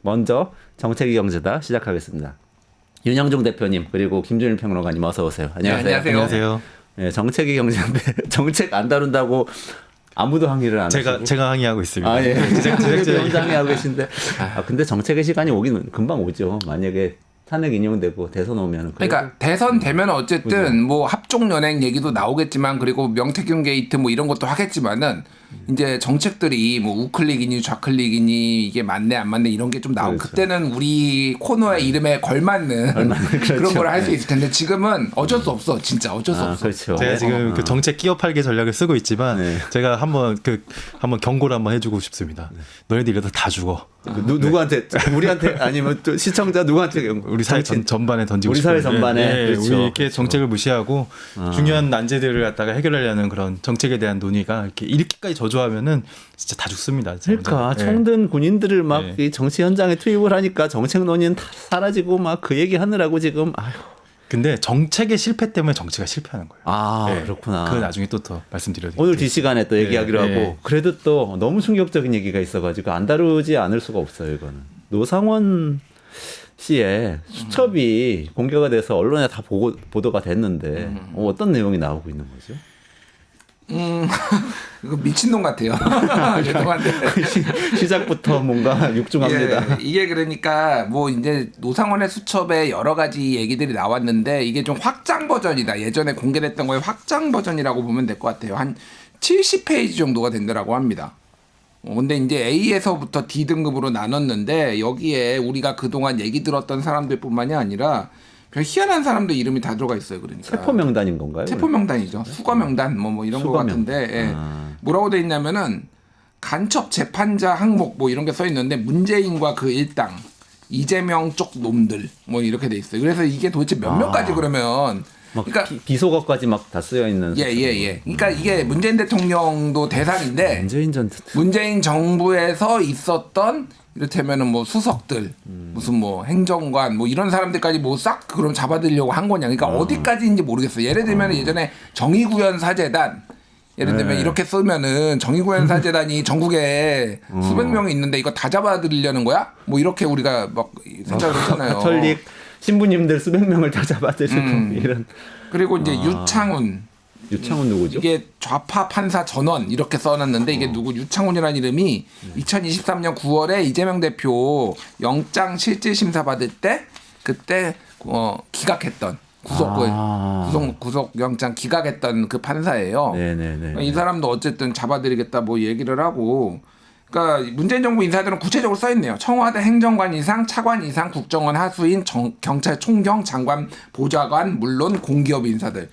먼저 정책이 경제다 시작하겠습니다. 윤영중 대표님 그리고 김준일 평론가님 어서 오세요. 안녕하세요. 네, 안녕하세요. 네, 정책이 경제인데 정책 안 다룬다고 아무도 항의를 안 하시고 제가 항의하고 있습니다. 아, 예. 제작진이 혼자 항의하고 계신데 근데 정책의 시간이 오긴 금방 오죠. 만약에 탄핵 인용되고 대선 오면 그러니까 대선 되면 어쨌든 그죠? 뭐 합종 연행 얘기도 나오겠지만 그리고 명태균 게이트 뭐 이런 것도 하겠지만은 이제 정책들이 뭐 우클릭이니 좌클릭이니 이게 맞네 안 맞네 이런 게 좀 나오고 그렇죠. 그때는 우리 코너의 이름에 걸맞는 그렇죠. 그런 걸 할 수 있을 텐데 지금은 어쩔 수 없어. 진짜 어쩔 수 없어. 그렇죠. 제가 지금 그 정책 끼어 팔기 전략을 쓰고 있지만 제가 한번 경고를 한번 해주고 싶습니다. 너희들 이러다 다 죽어. 누구한테 우리한테 아니면 또 시청자 누구한테 우리 사회 전반에 던지고 우리 싶어요. 사회 전반에 그렇죠. 우리 이렇게 정책을 무시하고 중요한 난제들을 갖다가 해결하려는 그런 정책에 대한 논의가 이렇게까지 저조하면은 진짜 다 죽습니다. 그러니까 청든 군인들을 막 이 정치 현장에 투입을 하니까 정책 논의는 다 사라지고 막 그 얘기 하느라고 지금 아휴. 근데 정책의 실패 때문에 정치가 실패하는 거예요. 그렇구나. 그건 나중에 또 더 말씀드려야 돼요. 오늘 뒷시간에 또 얘기하기로 하고 그래도 또 너무 충격적인 얘기가 있어가지고 안 다루지 않을 수가 없어요. 이거는 노상원 씨의 수첩이 공개가 돼서 언론에 다 보도가 됐는데 어떤 내용이 나오고 있는 거죠? 이거 미친놈 같아요. 죄송한데 시작부터 뭔가 육중합니다. 예, 이게 그러니까 뭐 이제 노상원의 수첩에 여러 가지 얘기들이 나왔는데 이게 좀 확장 버전이다. 예전에 공개됐던 거의 확장 버전이라고 보면 될 것 같아요. 한 70페이지 정도가 된다라고 합니다. 근데 이제 A에서부터 D 등급으로 나눴는데 여기에 우리가 그동안 얘기 들었던 사람들뿐만이 아니라 별 희한한 사람들 이름이 다 들어가 있어요. 그러니까 체포 명단인 건가요? 체포 명단이죠. 수거 명단 뭐 이런 거 같은데 예. 뭐라고 돼 있냐면은 간첩 재판자 항목 뭐 이런 게 써 있는데 문재인과 그 일당 이재명 쪽 놈들 뭐 이렇게 돼 있어요. 그래서 이게 도대체 몇 명까지 그러면 그러니까 비속어까지 막 다 쓰여 있는. 예. 그러니까 이게 문재인 대통령도 대상인데 문재인 정부에서 있었던 이를테면은 뭐 수석들 무슨 뭐 행정관 뭐 이런 사람들까지 뭐 싹 그럼 잡아들려고 한 거냐. 그러니까 어디까지인지 모르겠어요. 예를 들면 예전에 정의구현 사재단 예를 들면 이렇게 쓰면은 정의구현 사재단이 전국에 수백 명이 있는데 이거 다 잡아들이려는 거야? 뭐 이렇게 우리가 막 생각을 했잖아요. 가톨릭 신부님들 수백 명을 다 잡아들이고 이런. 그리고 이제 유창훈 누구죠? 이게 좌파 판사 전원 이렇게 써놨는데 이게 누구 유창훈이라는 이름이 2023년 9월에 이재명 대표 영장 실질 심사 받을 때 그때 기각했던 구속 영장 기각했던 그 판사예요. 네네네. 이 사람도 어쨌든 잡아들이겠다 뭐 얘기를 하고. 그러니까 문재인 정부 인사들은 구체적으로 써 있네요. 청와대 행정관 이상, 차관 이상, 국정원 하수인, 경찰 총경, 장관, 보좌관, 물론 공기업 인사들.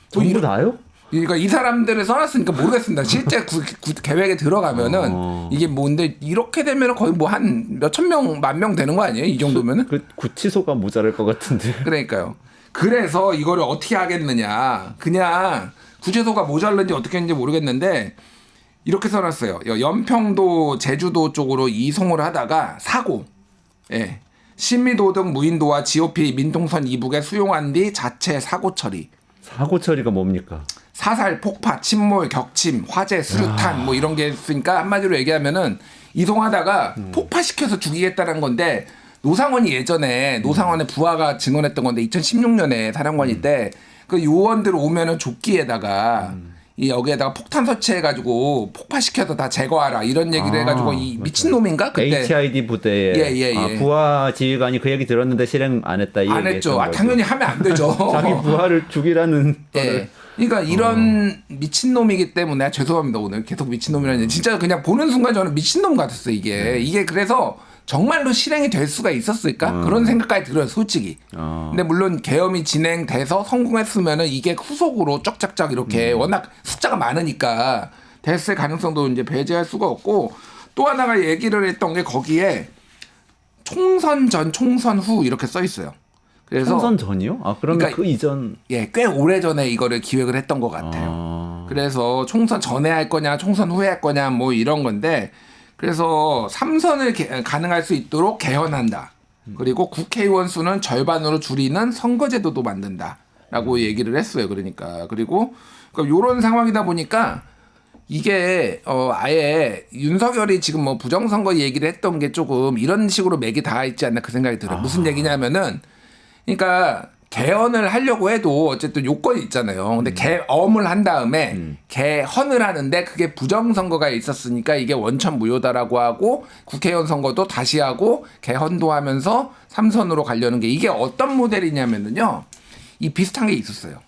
전부 다요? 그러니까 이 사람들을 써놨으니까 모르겠습니다. 실제 계획에 들어가면은 이게 뭔데 이렇게 되면 거의 뭐 한 몇천 명, 만 명 되는 거 아니에요? 이 정도면은? 구치소가 모자랄 것 같은데. 그러니까요. 그래서 이거를 어떻게 하겠느냐. 그냥 구치소가 모자른지 어떻게 했는지 모르겠는데 이렇게 써놨어요. 연평도, 제주도 쪽으로 이송을 하다가 사고. 예. 신미도 등 무인도와 GOP 민통선 이북에 수용한 뒤 자체 사고 처리. 사고 처리가 뭡니까? 사살, 폭파, 침몰, 격침, 화재, 수류탄 뭐 이런 게 있으니까 한마디로 얘기하면은 이송하다가 폭파시켜서 죽이겠다는 건데 노상원이 예전에 노상원의 부하가 증언했던 건데 2016년에 사령관이 때 그 요원들 오면은 조끼에다가 이 여기에다가 폭탄 설치해가지고 폭파시켜서 다 제거하라 이런 얘기를 해가지고 이 미친놈인가 그때 HID 부대에 예. 부하 지휘관이 그 얘기 들었는데 실행 안 했다 이 안 했죠. 당연히 하면 안 되죠. 자기 부하를 죽이라는 예. 그러니까 이런 미친놈이기 때문에 죄송합니다. 오늘 계속 미친놈이라는 얘기. 진짜 그냥 보는 순간 저는 미친놈 같았어요. 이게 그래서 정말로 실행이 될 수가 있었을까? 그런 생각까지 들어요, 솔직히. 근데 물론 계엄이 진행돼서 성공했으면은 이게 후속으로 쫙쫙쫙 이렇게 워낙 숫자가 많으니까 됐을 가능성도 이제 배제할 수가 없고 또 하나가 얘기를 했던 게 거기에 총선 전, 총선 후 이렇게 써 있어요. 그래서 총선 전이요? 그러면 그러니까, 그 이전 꽤 오래 전에 이거를 기획을 했던 것 같아요. 그래서 총선 전에 할 거냐, 총선 후에 할 거냐, 뭐 이런 건데, 그래서 3선을 가능할 수 있도록 개헌한다. 그리고 국회의원 수는 절반으로 줄이는 선거제도도 만든다라고 얘기를 했어요. 그러니까 그리고 이런 상황이다 보니까 이게 아예 윤석열이 지금 뭐 부정선거 얘기를 했던 게 조금 이런 식으로 맥이 닿아 있지 않나 그 생각이 들어요. 무슨 얘기냐면은 그러니까 개헌을 하려고 해도 어쨌든 요건이 있잖아요. 근데 개엄을 한 다음에 개헌을 하는데 그게 부정선거가 있었으니까 이게 원천 무효다라고 하고 국회의원 선거도 다시 하고 개헌도 하면서 3선으로 가려는 게 이게 어떤 모델이냐면은요. 이 비슷한 게 있었어요.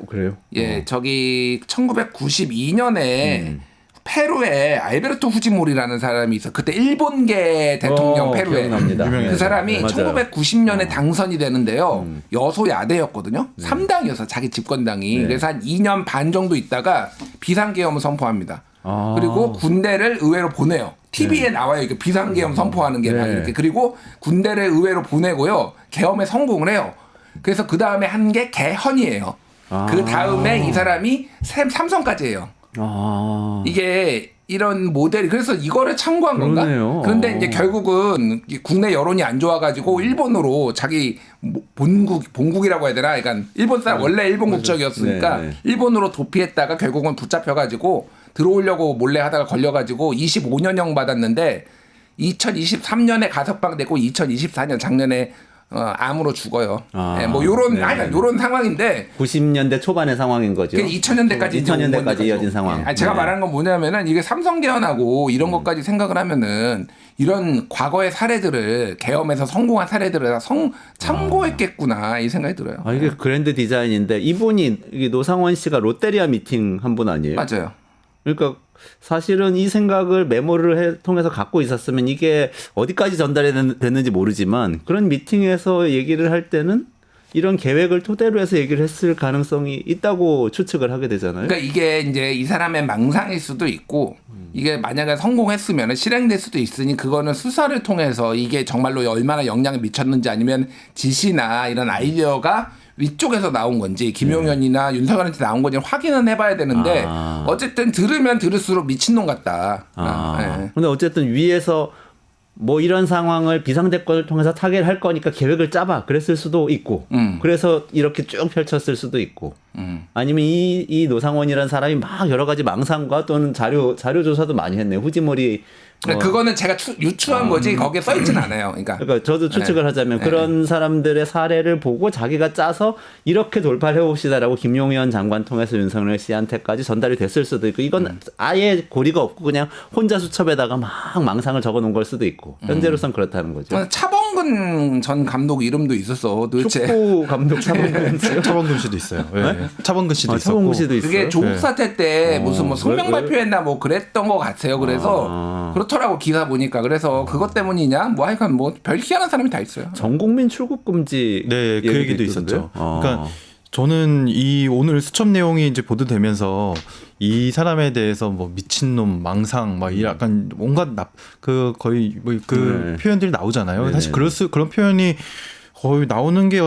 그래요? 예, 저기 1992년에 페루에 알베르토 후지모리라는 사람이 있어. 그때 일본계 대통령 페루에 기억납니다. 그 사람이 맞아요. 1990년에 당선이 되는데요. 여소야대였거든요. 3당이어서 자기 집권당이. 네. 그래서 한 2년 반 정도 있다가 비상계엄을 선포합니다. 아. 그리고 군대를 의회로 보내요. TV에 나와요. 이렇게 비상계엄 선포하는 게 막 네. 이렇게. 그리고 군대를 의회로 보내고요. 계엄에 성공을 해요. 그래서 그 다음에 한 게 개헌이에요. 그 다음에 이 사람이 삼선까지 해요. 이게 이런 모델이 그래서 이거를 참고한 건가? 그러네요. 그런데 이제 결국은 국내 여론이 안 좋아가지고 일본으로 자기 본국이라고 해야 되나? 그러니까 일본 사람 원래 일본 국적이었으니까 네, 네. 일본으로 도피했다가 결국은 붙잡혀가지고 들어오려고 몰래 하다가 걸려가지고 25년형 받았는데 2023년에 가석방되고 2024년 작년에 암으로 죽어요. 예, 뭐 요런 요런 상황인데 90년대 초반의 상황인 거죠. 2000년대까지 2000년대까지 이어진 상황. 제가 네. 말하는 건 뭐냐면은 이게 삼성 개헌하고 이런 것까지 생각을 하면은 이런 과거의 사례들을 계엄에서 성공한 사례들을 다 참고했겠구나 이 생각이 들어요. 이게 그랜드 디자인인데 이분이 이게 노상원 씨가 롯데리아 미팅 한 분 아니에요? 맞아요. 그러니까 사실은 이 생각을 메모를 통해서 갖고 있었으면 이게 어디까지 전달이 됐는지 모르지만 그런 미팅에서 얘기를 할 때는 이런 계획을 토대로 해서 얘기를 했을 가능성이 있다고 추측을 하게 되잖아요. 그러니까 이게 이제 이 사람의 망상일 수도 있고 이게 만약에 성공했으면 실행될 수도 있으니 그거는 수사를 통해서 이게 정말로 얼마나 영향을 미쳤는지 아니면 지시나 이런 아이디어가 위쪽에서 나온 건지 김용현이나 윤석열한테 나온 건지 확인은 해봐야 되는데 어쨌든 들으면 들을수록 미친놈 같다. 네. 근데 어쨌든 위에서 뭐 이런 상황을 비상대권을 통해서 타결할 거니까 계획을 짜봐 그랬을 수도 있고 그래서 이렇게 쭉 펼쳤을 수도 있고 아니면 이 노상원이라는 사람이 막 여러 가지 망상과 또는 자료 조사도 많이 했네요. 후지모리 그거는 제가 유추한 거지 거기에 써있진 않아요. 그러니까 저도 추측을 하자면 그런 사람들의 사례를 보고 자기가 짜서 이렇게 돌파를 해봅시다라고 김용현 장관 통해서 윤석열 씨한테까지 전달이 됐을 수도 있고 이건 아예 고리가 없고 그냥 혼자 수첩에다가 막 망상을 적어놓은 걸 수도 있고 현재로선 그렇다는 거죠. 차범근 전 감독 이름도 있었어. 도대체 축구 감독 차범근 씨도 있어요. 네. 차범근 씨도 있었고. 차범근 씨도 있어요. 그게 조국 사태 때 무슨 뭐 성명 발표했나 뭐 그랬던 것 같아요. 그래서 그렇더라고 기사 보니까 그래서 그것 때문이냐 뭐 하여간 뭐 별 희한한 사람이 다 있어요. 전국민 출국 금지 네, 그 얘기도 있었죠. 그러니까 저는 이 오늘 수첩 내용이 이제 보도되면서 이 사람에 대해서 뭐 미친놈, 망상, 막 이 약간 온갖 거의 뭐 그 표현들이 나오잖아요. 네네. 사실 그런 표현이 거의 나오는 게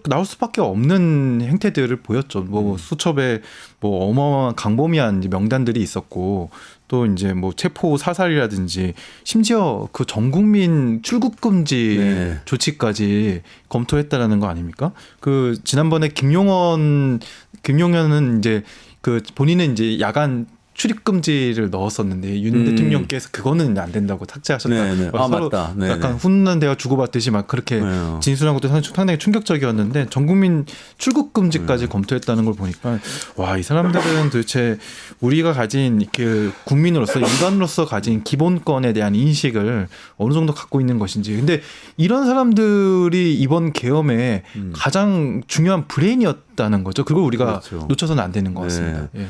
나올 수밖에 없는 행태들을 보였죠. 뭐 수첩에 뭐 어마어마한 강범위한 명단들이 있었고 또 이제 뭐 체포 사살이라든지 심지어 그 전국민 출국 금지 조치까지 검토했다라는 거 아닙니까? 그 지난번에 김용현은 이제 그 본인은 이제 야간 출입 금지를 넣었었는데 윤 대통령께서 그거는 안 된다고 삭제하셨다. 네네. 서로 맞다. 네네. 약간 훈훈한 대화 주고받듯이 막 그렇게 진술한 것도 상당히 충격적이었는데 전국민 출국 금지까지 검토했다는 걸 보니까 와, 이 사람들은 도대체 우리가 가진 그 국민으로서 인간으로서 가진 기본권에 대한 인식을 어느 정도 갖고 있는 것인지. 근데 이런 사람들이 이번 계엄에 가장 중요한 브레인이었다는 거죠. 그걸 우리가 놓쳐서는 안 되는 것 같습니다. 예.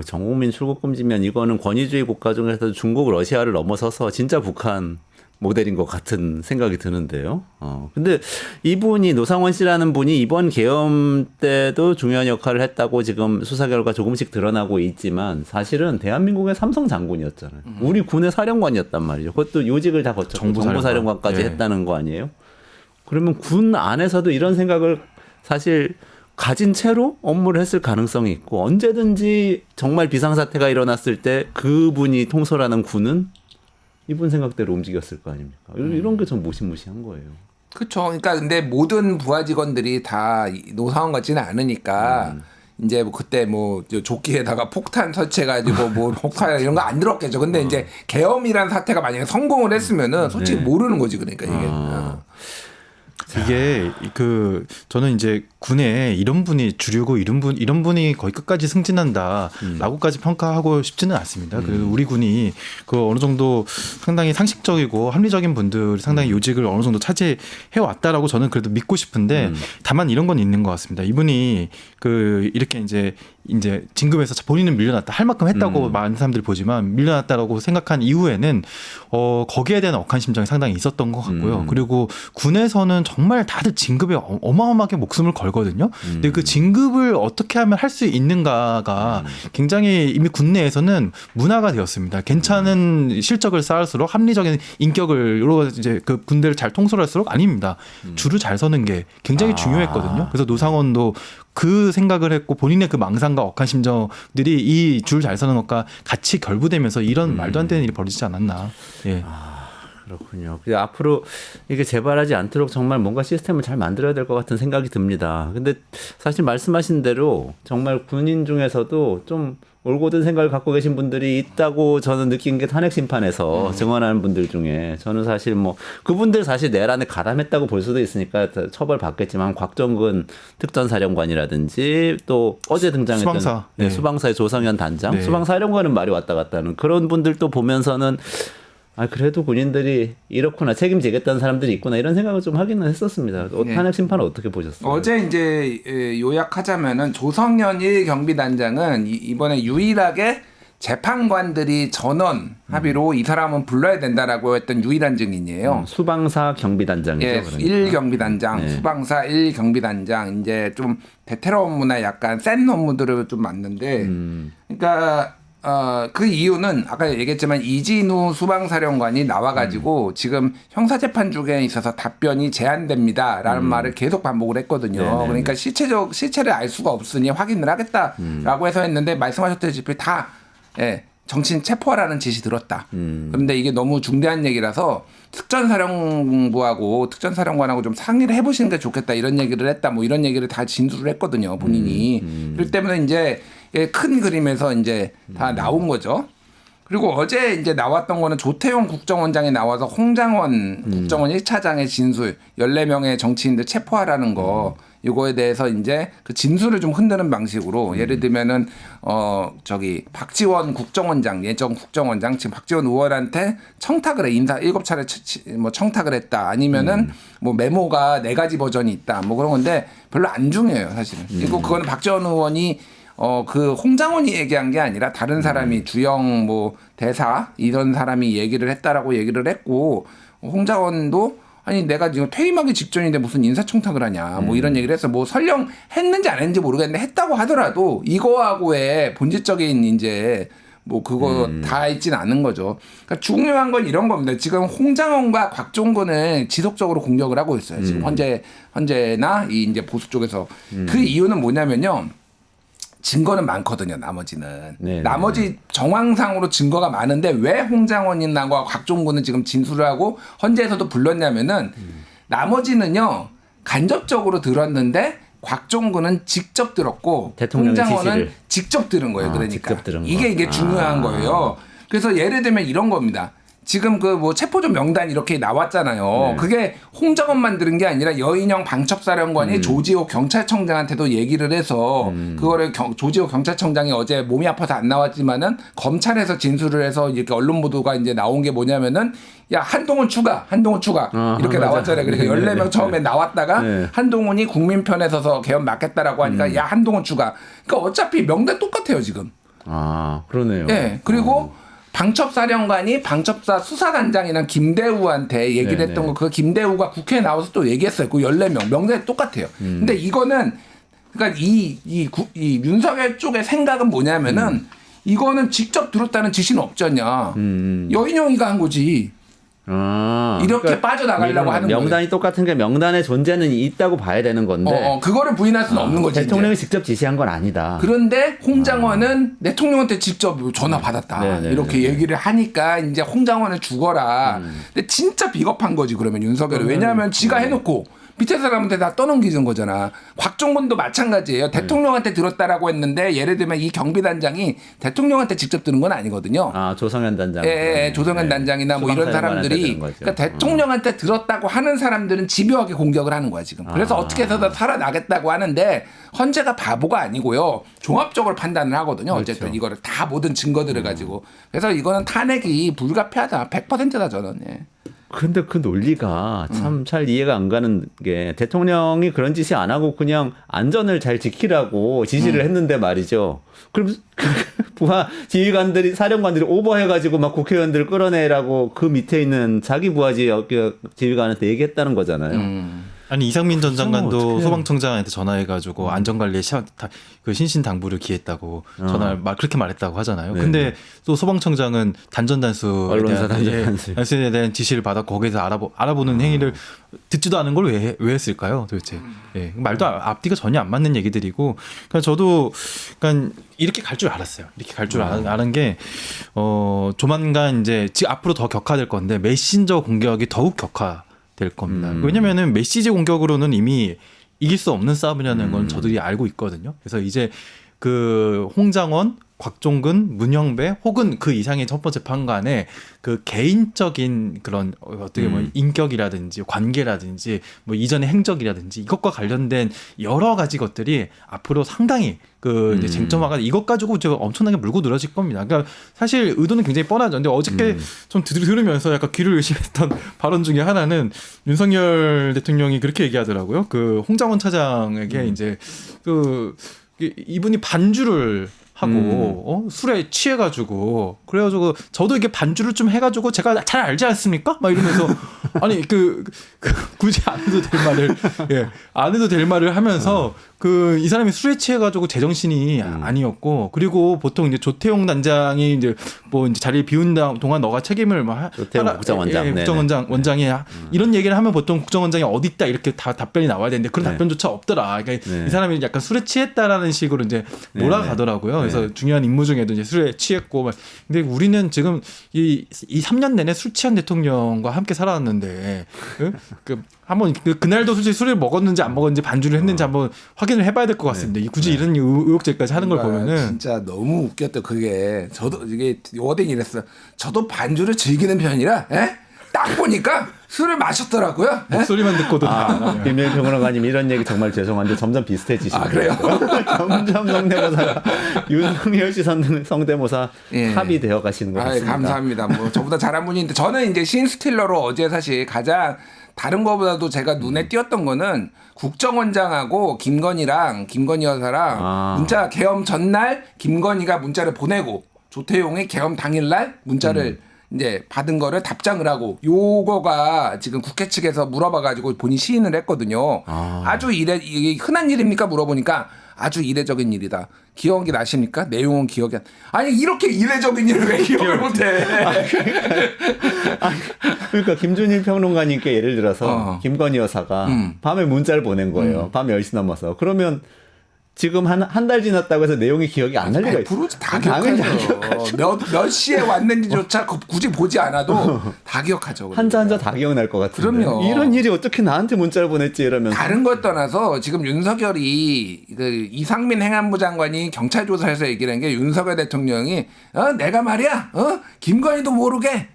전국민 출국 금지면 이거는 권위주의 국가 중에서도 중국, 러시아를 넘어서서 진짜 북한 모델인 것 같은 생각이 드는데요. 근데 이분이 노상원 씨라는 분이 이번 계엄 때도 중요한 역할을 했다고 지금 수사 결과 조금씩 드러나고 있지만 사실은 대한민국의 삼성 장군이었잖아요. 우리 군의 사령관이었단 말이죠. 그것도 요직을 다 거쳐서 정보사령관까지 했다는 거 아니에요? 그러면 군 안에서도 이런 생각을 사실 가진 채로 업무를 했을 가능성이 있고 언제든지 정말 비상사태가 일어났을 때 그분이 통솔하는 군은 이분 생각대로 움직였을 거 아닙니까? 이런 게 좀 무시무시한 거예요. 그렇죠. 그러니까 근데 모든 부하 직원들이 다 노사원 같지는 않으니까 이제 뭐 그때 뭐 조끼에다가 폭탄 설치해가지고 뭐 폭탄 이런 거 안 들었겠죠. 근데 이제 계엄이란 사태가 만약에 성공을 했으면은 솔직히 모르는 거지 그러니까 이게. 이게 저는 이제 군에 이런 분이 주류고 이런 분이 거의 끝까지 승진한다라고까지 평가하고 싶지는 않습니다. 그리고 우리 군이 그 어느 정도 상당히 상식적이고 합리적인 분들 상당히 요직을 어느 정도 차지해 왔다라고 저는 그래도 믿고 싶은데 다만 이런 건 있는 것 같습니다. 이분이 이렇게 이제 진급해서 본인은 밀려났다 할 만큼 했다고 많은 사람들이 보지만 밀려났다라고 생각한 이후에는 거기에 대한 억한 심정이 상당히 있었던 것 같고요. 그리고 군에서는 정말 다들 진급에 어마어마하게 목숨을 걸거든요. 근데 그 진급을 어떻게 하면 할 수 있는가가 굉장히 이미 군 내에서는 문화가 되었습니다. 괜찮은 실적을 쌓을수록 합리적인 인격으로 이제 그 군대를 잘 통솔할수록 아닙니다. 줄을 잘 서는 게 굉장히 중요했거든요. 그래서 노상원도 그 생각을 했고 본인의 그 망상과 억한 심정들이 이 줄 잘 서는 것과 같이 결부되면서 이런 말도 안 되는 일이 벌어지지 않았나. 예. 그렇군요. 앞으로 이게 재발하지 않도록 정말 뭔가 시스템을 잘 만들어야 될 것 같은 생각이 듭니다. 근데 사실 말씀하신 대로 정말 군인 중에서도 좀 올곧은 생각을 갖고 계신 분들이 있다고 저는 느낀 게 탄핵 심판에서 증언하는 분들 중에 저는 사실 뭐 그분들 사실 내란에 가담했다고 볼 수도 있으니까 처벌 받겠지만 곽정근 특전사령관이라든지 또 어제 등장했던 수방사. 네, 수방사의 조성현 단장, 네. 수방사령관은 말이 왔다 갔다 하는 그런 분들도 보면서는 그래도 군인들이 이렇구나 책임지겠다는 사람들이 있구나 이런 생각을 좀 하기는 했었습니다. 네. 탄핵 심판은 어떻게 보셨어요? 어제 이제 요약하자면은 조성현 1경비단장은 이번에 유일하게 재판관들이 전원 합의로 이 사람은 불러야 된다라고 했던 유일한 증인이에요. 수방사 경비단장이죠. 예, 그러니까. 1경비단장, 네. 수방사 1경비단장 이제 좀 베테랑 업무나 약간 센 업무들을 좀 맡는데, 그러니까 그 이유는 아까 얘기했지만 이진우 수방사령관이 나와가지고 지금 형사재판 중에 있어서 답변이 제한됩니다라는 말을 계속 반복을 했거든요. 네네네. 그러니까 실체를 알 수가 없으니 확인을 하겠다라고 해서 했는데 말씀하셨다시피 다 정치인 체포하라는 지시 들었다. 그런데 이게 너무 중대한 얘기라서 특전사령부하고 특전사령관하고 좀 상의를 해보시는 게 좋겠다 이런 얘기를 했다. 뭐 이런 얘기를 다 진술을 했거든요. 본인이. 그렇기 때문에 이제 큰 그림에서 이제 다 나온 거죠. 그리고 어제 이제 나왔던 거는 조태용 국정원장이 나와서 홍장원 국정원 1차장의 진술 14명의 정치인들 체포하라는 거 이거에 대해서 이제 그 진술을 좀 흔드는 방식으로 예를 들면은 박지원 국정원장 예전 국정원장 지금 박지원 의원한테 청탁을 해 인사 7차례 뭐 청탁을 했다 아니면은 뭐 메모가 4가지 버전이 있다 뭐 그런 건데 별로 안 중요해요 사실은. 그리고 그거는 박지원 의원이 그 홍장원이 얘기한 게 아니라 다른 사람이 주영 뭐 대사 이런 사람이 얘기를 했다라고 얘기를 했고 홍장원도 아니 내가 지금 퇴임하기 직전인데 무슨 인사청탁을 하냐 뭐 이런 얘기를 해서 뭐 설령 했는지 안 했는지 모르겠는데 했다고 하더라도 이거하고의 본질적인 이제 뭐 그거 다 있진 않은 거죠. 그러니까 중요한 건 이런 겁니다. 지금 홍장원과 곽종근을 지속적으로 공격을 하고 있어요. 지금 현재나 이 이제 보수 쪽에서 그 이유는 뭐냐면요. 증거는 많거든요. 나머지는. 네네. 나머지 정황상으로 증거가 많은데 왜 홍장원이나 곽종근은 지금 진술을 하고 헌재에서도 불렀냐면은 나머지는요. 간접적으로 들었는데 곽종근은 직접 들었고 대통령의 홍장원은 지시를. 직접 들은 거예요. 그러니까 직접 들은 거. 이게 중요한 거예요. 그래서 예를 들면 이런 겁니다. 지금 그 뭐 체포조 명단 이렇게 나왔잖아요. 그게 홍장원만 들은 게 아니라 여인영 방첩사령관이 조지호 경찰청장한테도 얘기를 해서 그거를 조지호 경찰청장이 어제 몸이 아파서 안 나왔지만은 검찰에서 진술을 해서 이렇게 언론 보도가 이제 나온 게 뭐냐면은 야 한동훈 추가 이렇게 맞아. 나왔잖아요. 그러니까 14명 처음에 나왔다가 네. 한동훈이 국민 편에 서서 개헌 막겠다라고 하니까 야 한동훈 추가. 그러니까 어차피 명단 똑같아요 지금. 그러네요. 예. 그리고 방첩사령관이 방첩사 수사단장이나 김대우한테 얘기를 네네. 했던 거 그 김대우가 국회에 나와서 또 얘기했어요. 그 14명 명단이 똑같아요. 근데 이거는 그러니까 이 윤석열 쪽의 생각은 뭐냐면은 이거는 직접 들었다는 지시는 없잖냐. 여인영이가 한 거지. 이렇게 빠져나가려고 하는 거예요. 명단이 똑같은 게 명단의 존재는 있다고 봐야 되는 건데 그거를 부인할 수는 없는 거지. 대통령이 이제. 직접 지시한 건 아니다. 그런데 홍장원은 대통령한테 직접 전화 받았다. 네네네. 이렇게 얘기를 하니까 이제 홍장원을 죽어라. 근데 진짜 비겁한 거지 그러면 윤석열이. 왜냐하면 지가 해놓고 밑에 사람한테 다 떠넘기는 거잖아. 곽종근도 마찬가지예요. 대통령한테 들었다라고 했는데 예를 들면 이 경비단장이 대통령한테 직접 들은 건 아니거든요. 조성현 단장. 예, 조성현 단장이나 뭐 이런 사람들이 그러니까 대통령한테 들었다고 하는 사람들은 집요하게 공격을 하는 거야 지금. 그래서 어떻게 해서든 살아나겠다고 하는데 헌재가 바보가 아니고요. 종합적으로 판단을 하거든요. 어쨌든 이거를 다 모든 증거들을 가지고. 그래서 이거는 탄핵이 불가피하다. 100%다 저는. 예. 근데 그 논리가 참 잘 이해가 안 가는 게 대통령이 그런 지시 안 하고 그냥 안전을 잘 지키라고 지시를 했는데 말이죠. 그럼 부하 지휘관들이 사령관들이 오버해가지고 막 국회의원들을 끌어내라고 그 밑에 있는 자기 부하 지휘관한테 얘기했다는 거잖아요. 아니 이상민 전 장관도 어떡해. 소방청장한테 전화해가지고 안전관리에 그 신신당부를 기했다고 전화를 그렇게 말했다고 하잖아요. 네. 근데 또 소방청장은 언론사 단전단수에 대한 지시를 받아 거기서 알아보는 행위를 듣지도 않은 걸 왜 했을까요, 도대체? 예, 말도 앞뒤가 전혀 안 맞는 얘기들이고, 그러니까 저도 그러니까 이렇게 갈 줄 알았어요. 이렇게 갈 줄 아는 게 조만간 이제 앞으로 더 격화될 건데 메신저 공격이 더욱 격화될 겁니다. 왜냐면은 메시지 공격으로는 이미 이길 수 없는 싸움이라는 건 저들이 알고 있거든요. 그래서 이제 그 홍장원, 곽종근, 문형배 혹은 그 이상의 헌법재판관의 그 개인적인 그런 어떻게 뭐 인격이라든지 관계라든지 뭐 이전의 행적이라든지 이것과 관련된 여러 가지 것들이 앞으로 상당히 그 이제 쟁점화가 이것 가지고 이제 엄청나게 물고 늘어질 겁니다. 그러니까 사실 의도는 굉장히 뻔하죠. 근데 어저께 좀 들으면서 약간 귀를 의심했던 발언 중에 하나는 윤석열 대통령이 그렇게 얘기하더라고요. 그 홍장원 차장에게 이제 그 이분이 반주를 하고 술에 취해가지고 그래가지고 저도 이게 반주를 좀 해가지고 제가 잘 알지 않습니까? 막 이러면서 아니 굳이 안 해도 될 말을 안 해도 될 말을 하면서 그 이 사람이 술에 취해가지고 제정신이 아니었고 그리고 보통 이제 조태용 단장이 이제 뭐 이제 자리를 비운 동안 너가 책임을 막 조태용 국정원장 국정원장이 이런 얘기를 하면 보통 국정원장이 어디 있다 이렇게 다 답변이 나와야 되는데 그런 답변조차 없더라. 그러니까 이 사람이 약간 술에 취했다라는 식으로 이제 몰아가더라고요. 그래서 중요한 임무 중에도 이제 술에 취했고 막. 근데 우리는 지금 이 3년 내내 술 취한 대통령과 함께 살아왔는데 한번 그날도 솔직히 술을 먹었는지 안 먹었는지 반주를 했는지 한번 확인을 해봐야 될 것 같습니다. 굳이 이런 의혹죄까지 하는 걸 보면은 진짜 너무 웃겼다. 그게 저도 이게 워딩이 이랬어. 저도 반주를 즐기는 편이라 딱 보니까 술을 마셨더라고요. 목소리만 듣고도 김일 평론가님 이런 얘기 정말 죄송한데 점점 비슷해지시네요. 그래요? 점점 성대모사가 윤석열 씨 성대모사 합이 되어 가시는 것 같습니다. 감사합니다. 뭐 저보다 잘한 분인데 저는 이제 신스틸러로 어제 사실 가장 다른 거보다도 제가 눈에 띄었던 거는 국정원장하고 김건희 여사랑 문자 계엄 전날 김건희가 문자를 보내고 조태용이 계엄 당일날 문자를 이제 받은 거를 답장을 하고 요거가 지금 국회 측에서 물어봐가지고 본인 시인을 했거든요. 아주 이게 흔한 일입니까 물어보니까 아주 이례적인 일이다. 기억이 나십니까? 내용은 기억이 아니 이렇게 이례적인 일을 왜 기억을 못해? 그러니까 김준일 평론가님께 예를 들어서 김건희 여사가 밤에 문자를 보낸 거예요. 밤 10시 넘어서. 그러면 지금 한 달 지났다고 해서 내용이 기억이 안 날 리가 있어요. 다 기억하죠. 몇 시에 왔는지조차 굳이 보지 않아도 다 기억하죠. 한자 다 기억날 것 같은데. 그럼요. 이런 일이 어떻게 나한테 문자를 보냈지 이러면서. 다른 걸 떠나서 지금 윤석열이 이상민 행안부 장관이 경찰 조사에서 얘기를 한 게 윤석열 대통령이 내가 말이야 김건희도 모르게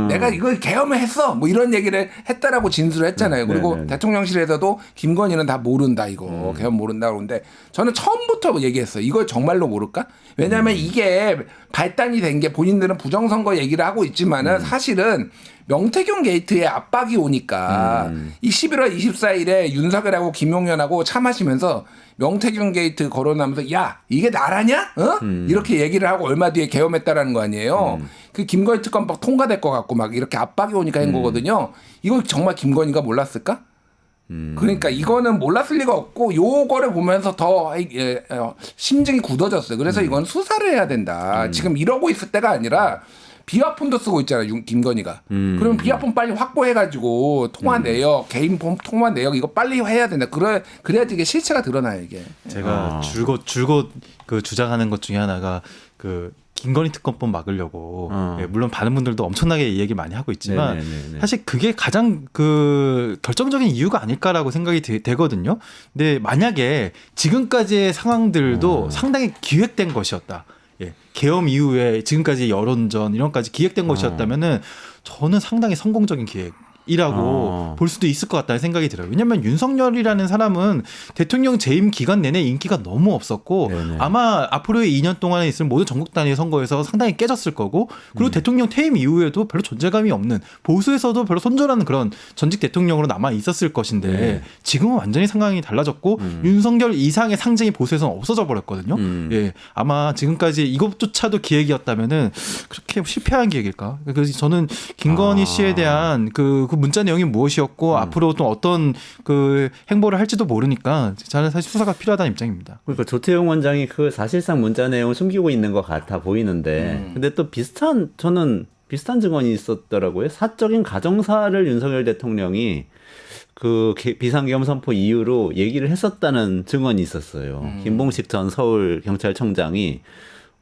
내가 이걸 계엄을 했어 뭐 이런 얘기를 했다라고 진술을 했잖아요. 그리고 네네. 대통령실에서도 김건희는 다 모른다 이거 계엄 모른다 그러는데 저는 처음부터 얘기했어요. 이걸 정말로 모를까? 왜냐하면 이게 발단이 된 게 본인들은 부정선거 얘기를 하고 있지만은 사실은 명태균 게이트에 압박이 오니까 이 11월 24일에 윤석열하고 김용현하고 차 마시면서 명태균 게이트 거론하면서 야 이게 나라냐? 이렇게 얘기를 하고 얼마 뒤에 계엄했다라는 거 아니에요. 그 김건희 특검법 통과될 것 같고 막 이렇게 압박이 오니까 한 거거든요. 이걸 정말 김건희가 몰랐을까? 그러니까 이거는 몰랐을 리가 없고 요거를 보면서 더 심증이 굳어졌어요. 그래서 이건 수사를 해야 된다. 지금 이러고 있을 때가 아니라 비화폰도 쓰고 있잖아 김건희가. 그러면 비화폰 빨리 확보해가지고 통화 내역, 개인 폰 통화 내역 이거 빨리 해야 된다. 그래야지 이게 실체가 드러나요 이게. 제가 줄곧 그 주장하는 것 중에 하나가 그 김건희 특검법 막으려고 예, 물론 많은 분들도 엄청나게 얘기 많이 하고 있지만 네네네네. 사실 그게 가장 그 결정적인 이유가 아닐까라고 생각이 되거든요. 근데 만약에 지금까지의 상황들도 상당히 기획된 것이었다. 예, 계엄 이후에 지금까지 여론전 이런 까지 기획된 것이었다면은 저는 상당히 성공적인 기획이라고 볼 수도 있을 것 같다는 생각이 들어요. 왜냐하면 윤석열이라는 사람은 대통령 재임 기간 내내 인기가 너무 없었고 네네. 아마 앞으로의 2년 동안에 있을 모든 전국 단위 선거에서 상당히 깨졌을 거고 그리고 대통령 퇴임 이후에도 별로 존재감이 없는 보수에서도 별로 손절하는 그런 전직 대통령으로 남아 있었을 것인데 네. 지금은 완전히 상황이 달라졌고 윤석열 이상의 상징이 보수에서는 없어져 버렸거든요. 예, 아마 지금까지 이것조차도 기획이었다면은 그렇게 실패한 기획일까? 그래서 저는 김건희 씨에 대한 그 문자 내용이 무엇이었고 앞으로 또 어떤 그 행보를 할지도 모르니까 저는 사실 수사가 필요하다는 입장입니다. 그러니까 조태용 원장이 그 사실상 문자 내용을 숨기고 있는 것 같아 보이는데, 근데 또 저는 비슷한 증언이 있었더라고요. 사적인 가정사를 윤석열 대통령이 그 비상계엄 선포 이후로 얘기를 했었다는 증언이 있었어요. 김봉식 전 서울경찰청장이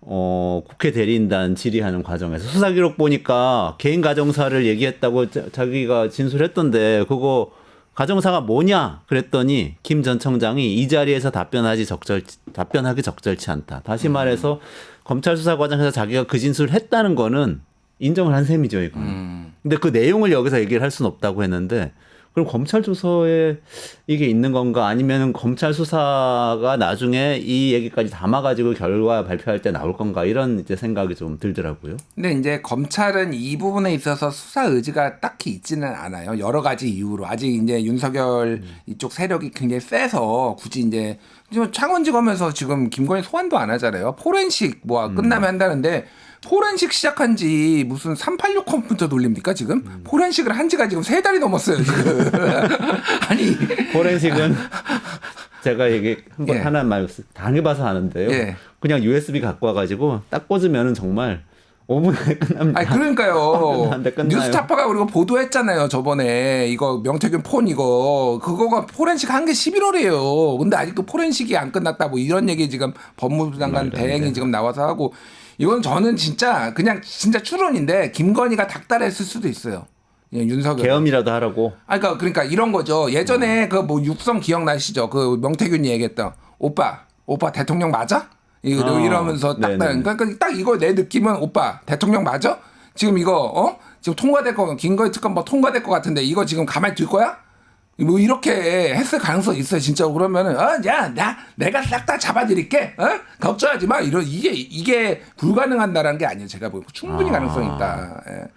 국회 대리인단 질의하는 과정에서 수사 기록 보니까 개인 가정사를 얘기했다고 자기가 진술했던데 그거 가정사가 뭐냐 그랬더니 김 전 청장이 이 자리에서 답변하기 적절치 않다. 다시 말해서 검찰 수사 과정에서 자기가 그 진술을 했다는 거는 인정을 한 셈이죠, 이거는. 근데 그 내용을 여기서 얘기를 할 수는 없다고 했는데 그럼 검찰 조서에 이게 있는 건가 아니면 검찰 수사가 나중에 이 얘기까지 담아가지고 결과 발표할 때 나올 건가 이런 이제 생각이 좀 들더라고요. 근데 이제 검찰은 이 부분에 있어서 수사 의지가 딱히 있지는 않아요. 여러 가지 이유로 아직 이제 윤석열 이쪽 세력이 굉장히 세서 굳이 이제 창원지검에서 지금 김건희 소환도 안 하잖아요. 포렌식 뭐 끝나면 한다는데. 포렌식 시작한 지 무슨 386 컴퓨터 돌립니까 지금? 포렌식을 한 지가 지금 3달이 넘었어요 지금. 아니 포렌식은 제가 얘기 한번 예. 하나 말 당해봐서 아는데요. 예. 그냥 USB 갖고 와가지고 딱 꽂으면은 정말 5분에 끝납니다. 아니 그러니까요. 한데 끝나요. 뉴스타파가 그리고 보도했잖아요. 저번에 이거 명태균 폰 그거가 포렌식 한 게 11월이에요. 근데 아직도 포렌식이 안 끝났다 뭐 이런 얘기 지금 법무부 장관 대행이 지금 나와서 하고 이건 저는 진짜 추론인데 김건희가 닥달했을 수도 있어요. 예, 윤석열. 계엄이라도 하라고. 그러니까 이런 거죠. 예전에 그 뭐 육성 기억나시죠? 그 명태균이 얘기했던 오빠 대통령 맞아? 이러면서 그러니까 딱 이거 내 느낌은 오빠 대통령 맞아? 지금 이거 지금 통과될 거 김건희 특검 뭐 통과될 것 같은데 이거 지금 가만히 둘 거야? 뭐 이렇게 했을 가능성이 있어요 진짜. 그러면은 야 내가 싹 다 잡아드릴게 걱정하지 마 이게 불가능한다라는 게 아니에요. 제가 보기엔 충분히 가능성이 있다. 예.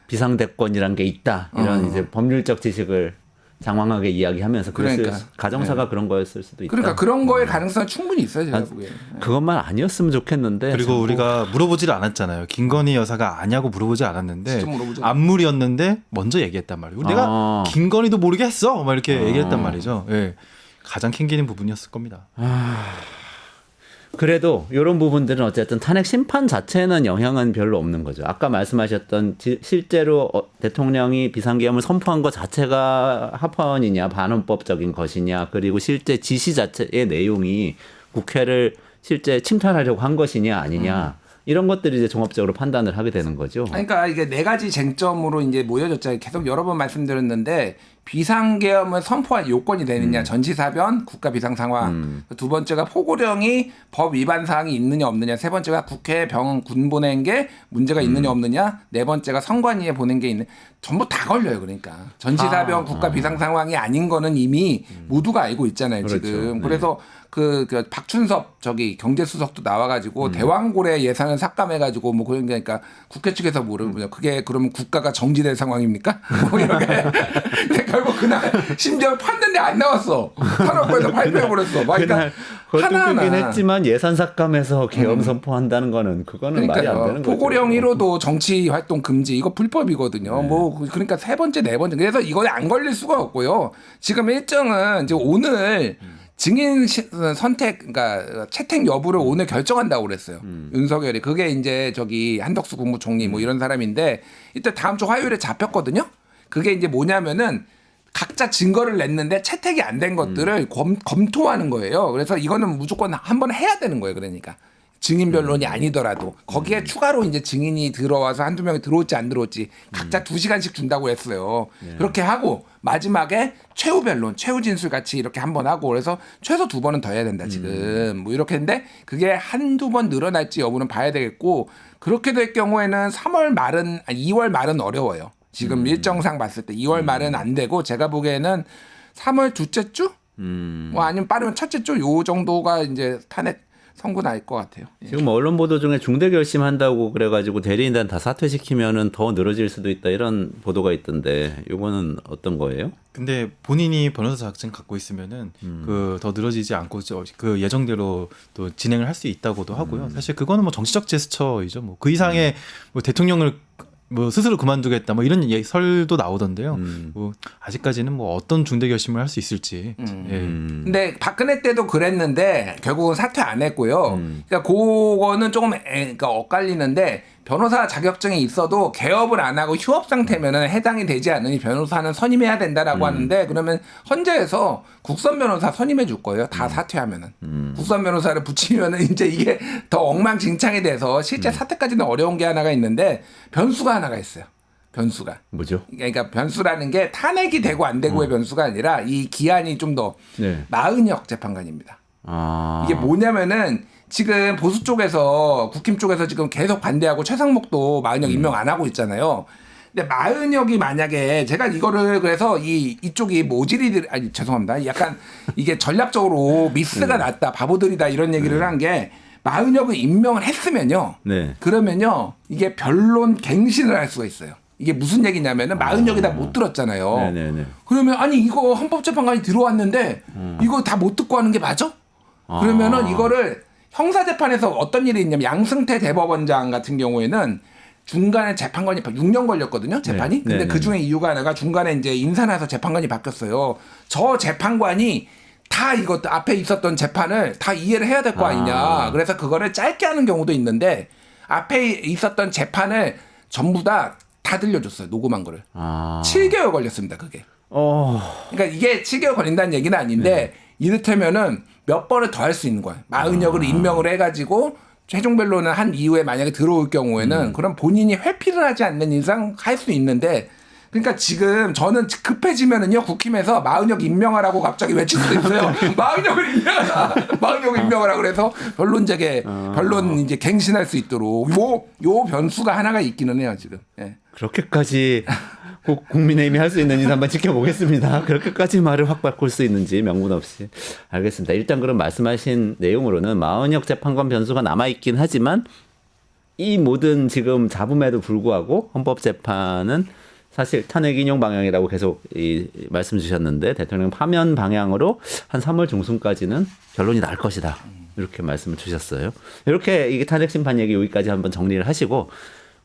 비상대권이란 게 있다. 이런 이제 법률적 지식을 장황하게 이야기하면서 그러니까. 가정사가 그런 거였을 수도 있다. 그러니까 그런 거에 가능성이 충분히 있어요. 제가 보기엔. 그것만 아니었으면 좋겠는데. 그리고 우리가 물어보질 않았잖아요. 김건희 여사가 아냐고 물어보지 않았는데 진짜 물어보지 안물이었는데 먼저 얘기했단 말이에요. 내가 김건희도 모르게 했어. 막 이렇게 얘기했단 말이죠. 예. 가장 캥기는 부분이었을 겁니다. 그래도 이런 부분들은 어쨌든 탄핵 심판 자체는 영향은 별로 없는 거죠. 아까 말씀하셨던 실제로 대통령이 비상계엄을 선포한 것 자체가 합헌이냐 반헌법적인 것이냐 그리고 실제 지시 자체의 내용이 국회를 실제 침탈하려고 한 것이냐 아니냐 이런 것들이 이제 종합적으로 판단을 하게 되는 거죠. 그러니까 이게 네 가지 쟁점으로 이제 모여졌잖아요. 계속 여러 번 말씀드렸는데 비상계엄을 선포할 요건이 되느냐, 전시사변, 국가 비상 상황. 두 번째가 포고령이 법 위반 사항이 있느냐 없느냐. 세 번째가 국회 군 보낸 게 문제가 있느냐 없느냐. 네 번째가 선관위에 보낸 게 있는. 전부 다 걸려요. 그러니까 전시사변, 국가 비상 상황이 아닌 거는 이미 모두가 알고 있잖아요. 그렇죠. 지금. 네. 그래서 그 박춘섭 경제수석도 나와가지고 대왕고래 예산을 삭감해가지고 뭐 그러니까 국회 측에서 모르는 그게 그러면 국가가 정지될 상황입니까? 뭐 이렇게 결국 그날 심지어 판는데 안 나왔어. 산업부에서 발표해버렸어. 그날 그것도 하나하나. 끄긴 했지만 예산 삭감해서 계엄 선포한다는 거는 그거는 말이 안 되는 거죠. 포고령 1호도 정치 활동 금지 이거 불법이거든요. 뭐 그러니까 세 번째 네 번째 그래서 이거에 안 걸릴 수가 없고요. 지금 일정은 이제 오늘 증인 선택, 그러니까 채택 여부를 오늘 결정한다고 그랬어요. 윤석열이. 그게 이제 저기 한덕수 국무총리 뭐 이런 사람인데 이때 다음 주 화요일에 잡혔거든요. 그게 이제 뭐냐면은 각자 증거를 냈는데 채택이 안 된 것들을 검토하는 거예요. 그래서 이거는 무조건 한번 해야 되는 거예요. 그러니까. 증인 변론이 아니더라도 거기에 추가로 이제 증인이 들어와서 한두 명이 들어올지 안 들어올지 각자 2시간씩 준다고 했어요. 그렇게 하고 마지막에 최후 변론, 최후 진술 같이 이렇게 한번 하고 그래서 최소 2번은 더 해야 된다 지금. 뭐 이렇게 했는데 그게 한두 번 늘어날지 여부는 봐야 되겠고 그렇게 될 경우에는 3월 말은 아니 2월 말은 어려워요. 지금 일정상 봤을 때 2월 말은 안 되고 제가 보기에는 3월 둘째 주? 뭐 아니면 빠르면 첫째 주 요 정도가 이제 탄핵 선고 날 것 같아요. 예. 지금 언론 보도 중에 중대 결심한다고 그래가지고 대리인단 다 사퇴시키면은 더 늘어질 수도 있다 이런 보도가 있던데 이거는 어떤 거예요? 근데 본인이 변호사 자격증 갖고 있으면은 그 더 늘어지지 않고 그 예정대로 또 진행을 할 수 있다고도 하고요. 사실 그거는 뭐 정치적 제스처이죠. 뭐 그 이상의 뭐 대통령을 뭐 스스로 그만두겠다 뭐 이런 설도 나오던데요. 뭐 아직까지는 뭐 어떤 중대 결심을 할 수 있을지. 예. 근데 박근혜 때도 그랬는데 결국은 사퇴 안 했고요. 그러니까 그거는 조금 그러니까 엇갈리는데 변호사 자격증이 있어도 개업을 안 하고 휴업 상태면은 해당이 되지 않으니 변호사는 선임해야 된다라고 하는데 그러면 헌재에서 국선 변호사 선임해 줄 거예요. 다 사퇴하면은 국선 변호사를 붙이면은 이제 이게 더 엉망진창이 돼서 실제 사퇴까지는 어려운 게 하나가 있는데 변수가 하나가 있어요. 변수가. 뭐죠? 그러니까 변수라는 게 탄핵이 되고 안 되고의 변수가 아니라 이 기한이 좀 더 네. 마은혁 재판관입니다. 아. 이게 뭐냐면은 지금 보수 쪽에서 국힘 쪽에서 지금 계속 반대하고 최상목도 마은혁 임명 안 하고 있잖아요. 근데 마은혁이 만약에 제가 이거를 그래서 이쪽이 모질이들 아니 죄송합니다. 약간 이게 전략적으로 미스가 났다 바보들이다 이런 얘기를 한 게 마은혁을 임명을 했으면요. 네. 그러면요 이게 변론 갱신을 할 수가 있어요. 이게 무슨 얘기냐면은 마은혁이 다 못 들었잖아요. 네네네. 그러면 아니 이거 헌법재판관이 들어왔는데 이거 다 못 듣고 하는 게 맞아? 그러면은 이거를 형사재판에서 어떤 일이 있냐면 양승태 대법원장 같은 경우에는 중간에 재판관이 6년 걸렸거든요. 재판이. 네. 근데 네네. 그 중에 이유가 하나가 중간에 이제 인사나서 재판관이 바뀌었어요. 저 재판관이 다 이것도 앞에 있었던 재판을 다 이해를 해야 될 거 아니냐. 그래서 그거를 짧게 하는 경우도 있는데 앞에 있었던 재판을 전부 다 들려줬어요. 녹음한 거를. 7개월 걸렸습니다. 그게. 그러니까 이게 7개월 걸린다는 얘기는 아닌데 이를테면은 몇 번을 더 할 수 있는 거예요. 마은혁을 임명을 해가지고 최종 변론을 한 이후에 만약에 들어올 경우에는 그럼 본인이 회피를 하지 않는 이상 할 수 있는데 그러니까 지금 저는 급해지면은요 국힘에서 마은혁 임명하라고 갑자기 외칠 수도 있어요. 마은혁을 임명하라. 마은혁을 임명하라 그래서 변론 재개, 변론 이제 갱신할 수 있도록 요 변수가 하나가 있기는 해요 지금. 예. 그렇게까지 꼭 국민의힘이 할 수 있는지 한번 지켜보겠습니다. 그렇게까지 말을 확 바꿀 수 있는지 명분 없이. 알겠습니다. 일단 그럼 말씀하신 내용으로는 마은혁 재판관 변수가 남아있긴 하지만 이 모든 지금 잡음에도 불구하고 헌법재판은 사실 탄핵 인용 방향이라고 계속 말씀 주셨는데 대통령 파면 방향으로 한 3월 중순까지는 결론이 날 것이다. 이렇게 말씀을 주셨어요. 이렇게 이게 탄핵 심판 얘기 여기까지 한번 정리를 하시고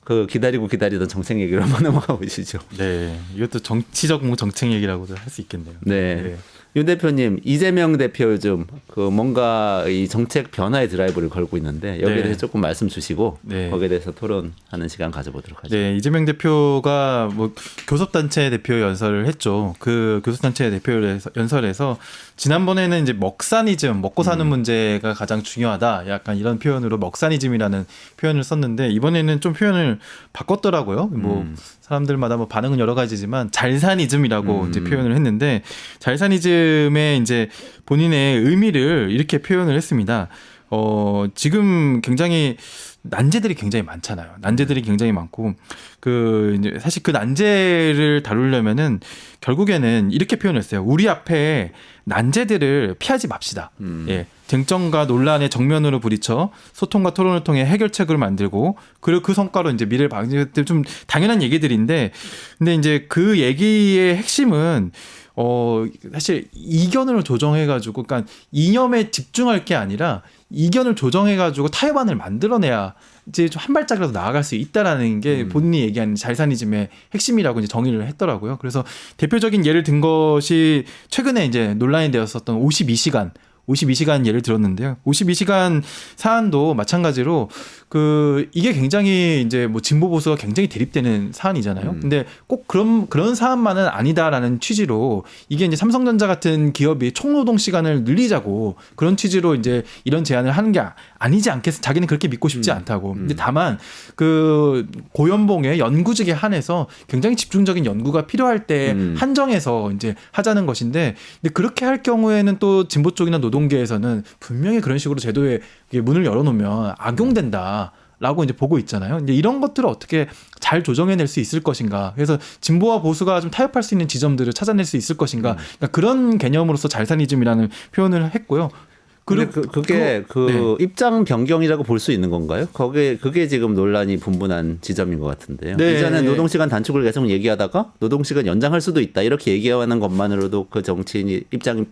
그 기다리던 정책 얘기로 한번 넘어가 보시죠. 네, 이것도 정치적 뭐 정책 얘기라고도 할 수 있겠네요. 네. 윤 대표님, 이재명 대표 요즘 그 뭔가 이 정책 변화의 드라이브를 걸고 있는데 여기에 네. 대해서 조금 말씀 주시고 네. 거기에 대해서 토론하는 시간 가져보도록 하죠. 네, 이재명 대표가 뭐 교섭단체 대표 연설을 했죠. 그 교섭단체 대표 연설에서 지난번에는 이제 먹사니즘, 먹고 사는 문제가 가장 중요하다. 약간 이런 표현으로 먹사니즘이라는 표현을 썼는데 이번에는 좀 표현을 바꿨더라고요. 뭐 사람들마다 뭐 반응은 여러 가지지만 잘사니즘이라고 이제 표현을 했는데 잘사니즘의 이제 본인의 의미를 이렇게 표현을 했습니다. 지금 굉장히 난제들이 굉장히 많잖아요. 난제들이 굉장히 많고 그 이제 사실 그 난제를 다루려면은 결국에는 이렇게 표현했어요. 우리 앞에 난제들을 피하지 맙시다. 예. 쟁점과 논란의 정면으로 부딪혀 소통과 토론을 통해 해결책을 만들고 그리고 그 성과로 이제 미래를 방지할 좀 당연한 얘기들인데 근데 이제 그 얘기의 핵심은 사실 이견을 조정해가지고 그러니까 이념에 집중할 게 아니라 이견을 조정해가지고 타협안을 만들어내야 이제 좀 한 발짝이라도 나아갈 수 있다라는 게 본인이 얘기하는 잘사니즘의 핵심이라고 이제 정의를 했더라고요. 그래서 대표적인 예를 든 것이 최근에 이제 논란이 되었었던 52시간 예를 들었는데요. 52시간 사안도 마찬가지로 이게 굉장히 이제 뭐 진보 보수가 굉장히 대립되는 사안이잖아요. 근데 꼭 그런 사안만은 아니다라는 취지로 이게 이제 삼성전자 같은 기업이 총노동 시간을 늘리자고 그런 취지로 이제 이런 제안을 하는 게 아니지 않겠어. 자기는 그렇게 믿고 싶지 않다고. 근데 다만 고연봉의 연구직에 한해서 굉장히 집중적인 연구가 필요할 때 한정해서 이제 하자는 것인데 근데 그렇게 할 경우에는 또 진보 쪽이나 노동계에서는 분명히 그런 식으로 제도에 문을 열어놓으면 악용된다라고 이제 보고 있잖아요. 이제 이런 것들을 어떻게 잘 조정해낼 수 있을 것인가. 그래서 진보와 보수가 좀 타협할 수 있는 지점들을 찾아낼 수 있을 것인가. 그러니까 그런 개념으로서 잘사니즘이라는 표현을 했고요. 그리고 그게 네. 입장 변경이라고 볼 수 있는 건가요? 그게 지금 논란이 분분한 지점인 것 같은데요. 네. 이전에 노동시간 단축을 계속 얘기하다가 노동시간 연장할 수도 있다 이렇게 얘기하는 것만으로도 그 정치인이 입장이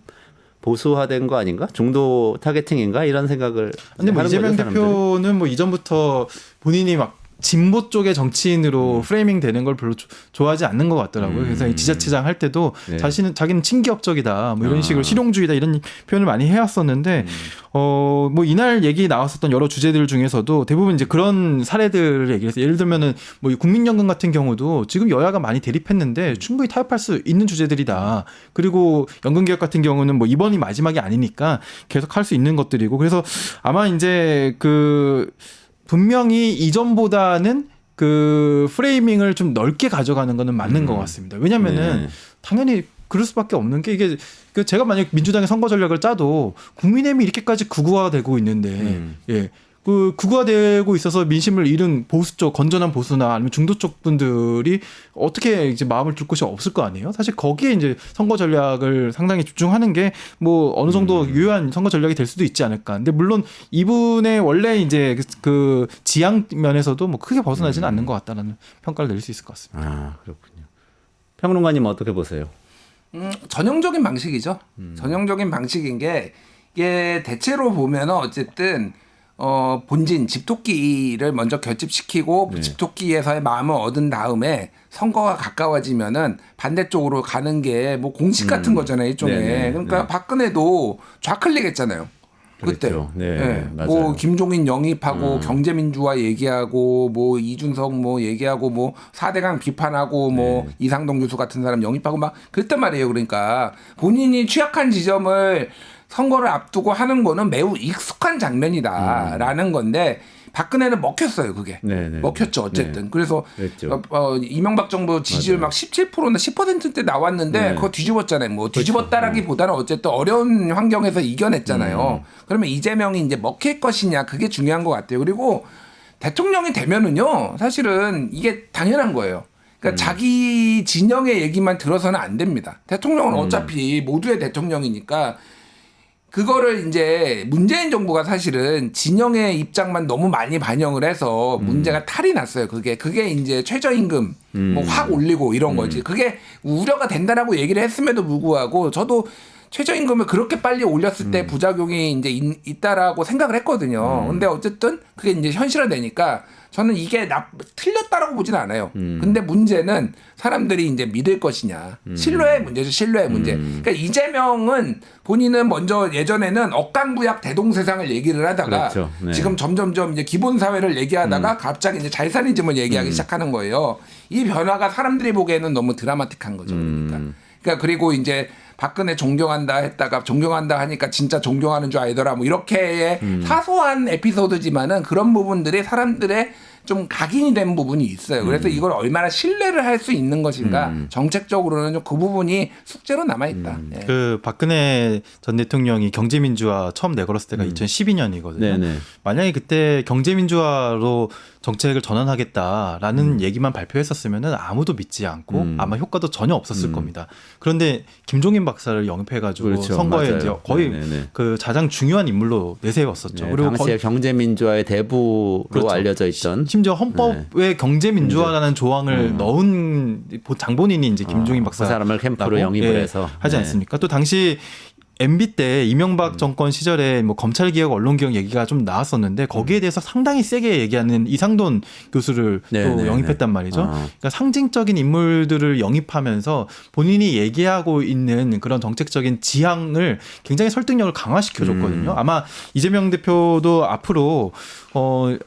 보수화된 거 아닌가? 중도 타겟팅인가? 이런 생각을 근데 뭐 하는 이재명 거죠, 사람들이. 대표는 뭐 이전부터 본인이 막 진보 쪽의 정치인으로 프레이밍 되는 걸 별로 좋아하지 않는 것 같더라고요. 그래서 이 지자체장 할 때도 네. 자기는 친기업적이다, 뭐 이런 식으로 실용주의다 이런 표현을 많이 해왔었는데, 뭐 이날 얘기 나왔었던 여러 주제들 중에서도 대부분 이제 그런 사례들을 얘기해서 예를 들면은 뭐 이 국민연금 같은 경우도 지금 여야가 많이 대립했는데 충분히 타협할 수 있는 주제들이다. 그리고 연금개혁 같은 경우는 뭐 이번이 마지막이 아니니까 계속 할 수 있는 것들이고 그래서 아마 이제 분명히 이전보다는 프레이밍을 좀 넓게 가져가는 거는 맞는 것 같습니다. 왜냐면은 네. 당연히 그럴 수밖에 없는 게 이게 제가 만약 민주당의 선거 전략을 짜도 국민의힘이 이렇게까지 극우화되고 있는데 예. 극우화되고 있어서 민심을 잃은 보수 쪽 건전한 보수나 아니면 중도 쪽 분들이 어떻게 이제 마음을 둘 곳이 없을 거 아니에요. 사실 거기에 이제 선거 전략을 상당히 집중하는 게 뭐 어느 정도 유효한 선거 전략이 될 수도 있지 않을까. 근데 물론 이분의 원래 이제 그 지향 면에서도 뭐 크게 벗어나지는 않는 것 같다라는 평가를 내릴 수 있을 것 같습니다. 아, 그렇군요. 평론가님 어떻게 보세요? 전형적인 방식이죠. 전형적인 방식인 게 이게 대체로 보면은 어쨌든 본진 집토끼를 먼저 결집시키고 네. 집토끼에서의 마음을 얻은 다음에 선거가 가까워지면은 반대쪽으로 가는 게 뭐 공식 같은 거잖아요, 일종의. 네네, 그러니까 네. 박근혜도 좌클릭했잖아요. 그때. 그랬죠. 네, 네. 맞아요. 뭐 김종인 영입하고 경제민주화 얘기하고 뭐 이준석 뭐 얘기하고 뭐 4대강 비판하고 뭐 이상동 교수 같은 사람 영입하고 막 그랬단 말이에요. 그러니까 본인이 취약한 지점을 선거를 앞두고 하는 거는 매우 익숙한 장면이다라는 건데 박근혜는 먹혔어요, 그게. 네네. 먹혔죠, 어쨌든. 그래서 그랬죠. 이명박 정부 지지율 맞아요. 막 17%나 10%대 나왔는데 네. 그거 뒤집었잖아요. 뭐 뒤집었다라기보다는 어쨌든 어려운 환경에서 이겨냈잖아요. 그러면 이재명이 이제 먹힐 것이냐 그게 중요한 것 같아요. 그리고 대통령이 되면은요, 사실은 이게 당연한 거예요. 그러니까 자기 진영의 얘기만 들어서는 안 됩니다. 대통령은 어차피 모두의 대통령이니까 그거를 이제 문재인 정부가 사실은 진영의 입장만 너무 많이 반영을 해서 문제가 탈이 났어요. 그게 이제 최저임금 뭐 확 올리고 이런 거지. 그게 우려가 된다라고 얘기를 했음에도 불구하고 저도 최저임금을 그렇게 빨리 올렸을 때 부작용이 이제 있다라고 생각을 했거든요. 근데 어쨌든 그게 이제 현실화되니까 저는 이게 틀렸다라고 보진 않아요. 근데 문제는 사람들이 이제 믿을 것이냐. 신뢰의 문제죠. 신뢰의 문제. 그러니까 이재명은 본인은 먼저 예전에는 억강부약 대동세상을 얘기를 하다가 그렇죠. 네. 지금 점점점 이제 기본사회를 얘기하다가 갑자기 이제 잘사니즘을 얘기하기 시작하는 거예요. 이 변화가 사람들이 보기에는 너무 드라마틱한 거죠. 그러니까 그리고 이제 박근혜 존경한다 했다가 존경한다 하니까 진짜 존경하는 줄 알더라 뭐 이렇게의 사소한 에피소드지만은 그런 부분들이 사람들의 좀 각인이 된 부분이 있어요. 그래서 이걸 얼마나 신뢰를 할 수 있는 것인가 정책적으로는 좀 그 부분이 숙제로 남아 있다. 예. 그 박근혜 전 대통령이 경제민주화 처음 내걸었을 때가 2012년이거든요. 네네. 만약에 그때 경제민주화로 정책을 전환하겠다라는 얘기만 발표했었으면은 아무도 믿지 않고 아마 효과도 전혀 없었을 겁니다. 그런데 김종인 박사를 영입해가지고 그렇죠. 선거에 맞아요. 이제 거의 네네네. 그 가장 중요한 인물로 내세웠었죠. 네, 그리고 당시에 경제민주화의 대부로 그렇죠. 알려져 있던 심지어 헌법에 경제민주화라는 조항을 넣은 장본인이 이제 김종인 그 박사 사람을 캠프로 영입을 해서 하지 네. 않습니까? 또 당시 MB 때 이명박 정권 시절에 뭐 검찰개혁, 언론개혁 얘기가 좀 나왔었는데 거기에 대해서 상당히 세게 얘기하는 이상돈 교수를 또 네네네. 영입했단 말이죠. 그러니까 상징적인 인물들을 영입하면서 본인이 얘기하고 있는 그런 정책적인 지향을 굉장히 설득력을 강화시켜줬거든요. 아마 이재명 대표도 앞으로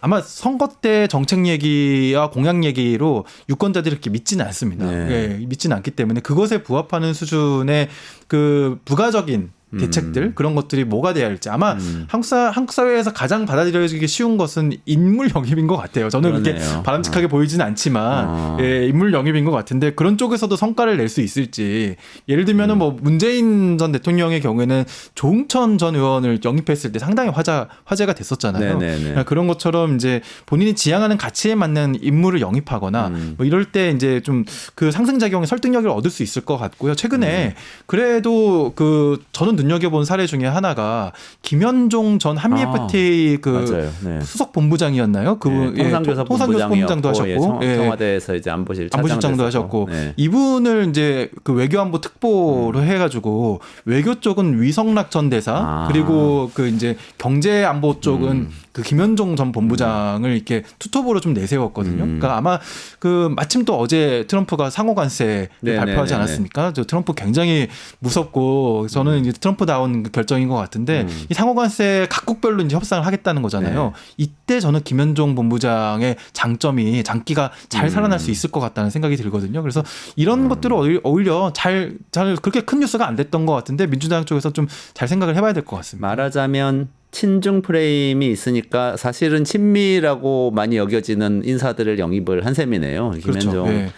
아마 선거 때 정책 얘기와 공약 얘기로 유권자들이 이렇게 믿지는 않습니다. 네. 예, 믿지는 않기 때문에 그것에 부합하는 수준의 그 부가적인 대책들 그런 것들이 뭐가 돼야 할지 아마 한국 사회에서 가장 받아들여지기 쉬운 것은 인물 영입인 것 같아요. 저는 그렇게 그러네요. 바람직하게 보이지는 않지만 예, 인물 영입인 것 같은데 그런 쪽에서도 성과를 낼 수 있을지 예를 들면은 뭐 문재인 전 대통령의 경우에는 조응천 전 의원을 영입했을 때 상당히 화제가 됐었잖아요. 네네네. 그러니까 그런 것처럼 이제 본인이 지향하는 가치에 맞는 인물을 영입하거나 뭐 이럴 때 이제 좀 그 상승작용의 설득력을 얻을 수 있을 것 같고요. 최근에 그래도 그 저는 눈여겨본 사례 중에 하나가 김현종 전 한미FTA 그 맞아요. 네. 수석 본부장이었나요? 그 네, 통상교섭 본부장도 하셨고 청와대에서 이제 안보실 안보실장도 차장도 하셨고 네. 이분을 이제 그 외교안보 특보로 해가지고 외교 쪽은 위성락 전 대사 그리고 그 이제 경제안보 쪽은 그 김현종 전 본부장을 이렇게 투톱으로 좀 내세웠거든요. 그러니까 아마 그 마침 또 어제 트럼프가 상호관세를 발표하지 않았습니까? 저 트럼프 굉장히 무섭고 저는 이제 트럼프다운 그 결정인 것 같은데 이 상호관세 각국별로 이제 협상을 하겠다는 거잖아요. 네. 이때 저는 김현종 본부장의 장기가 잘 살아날 수 있을 것 같다는 생각이 들거든요. 그래서 이런 것들을 오히려 잘 그렇게 큰 뉴스가 안 됐던 것 같은데 민주당 쪽에서 좀 잘 생각을 해봐야 될 것 같습니다. 말하자면 친중 프레임이 있으니까 사실은 친미라고 많이 여겨지는 인사들을 영입을 한 셈이네요. 그렇죠. 김현종. 네.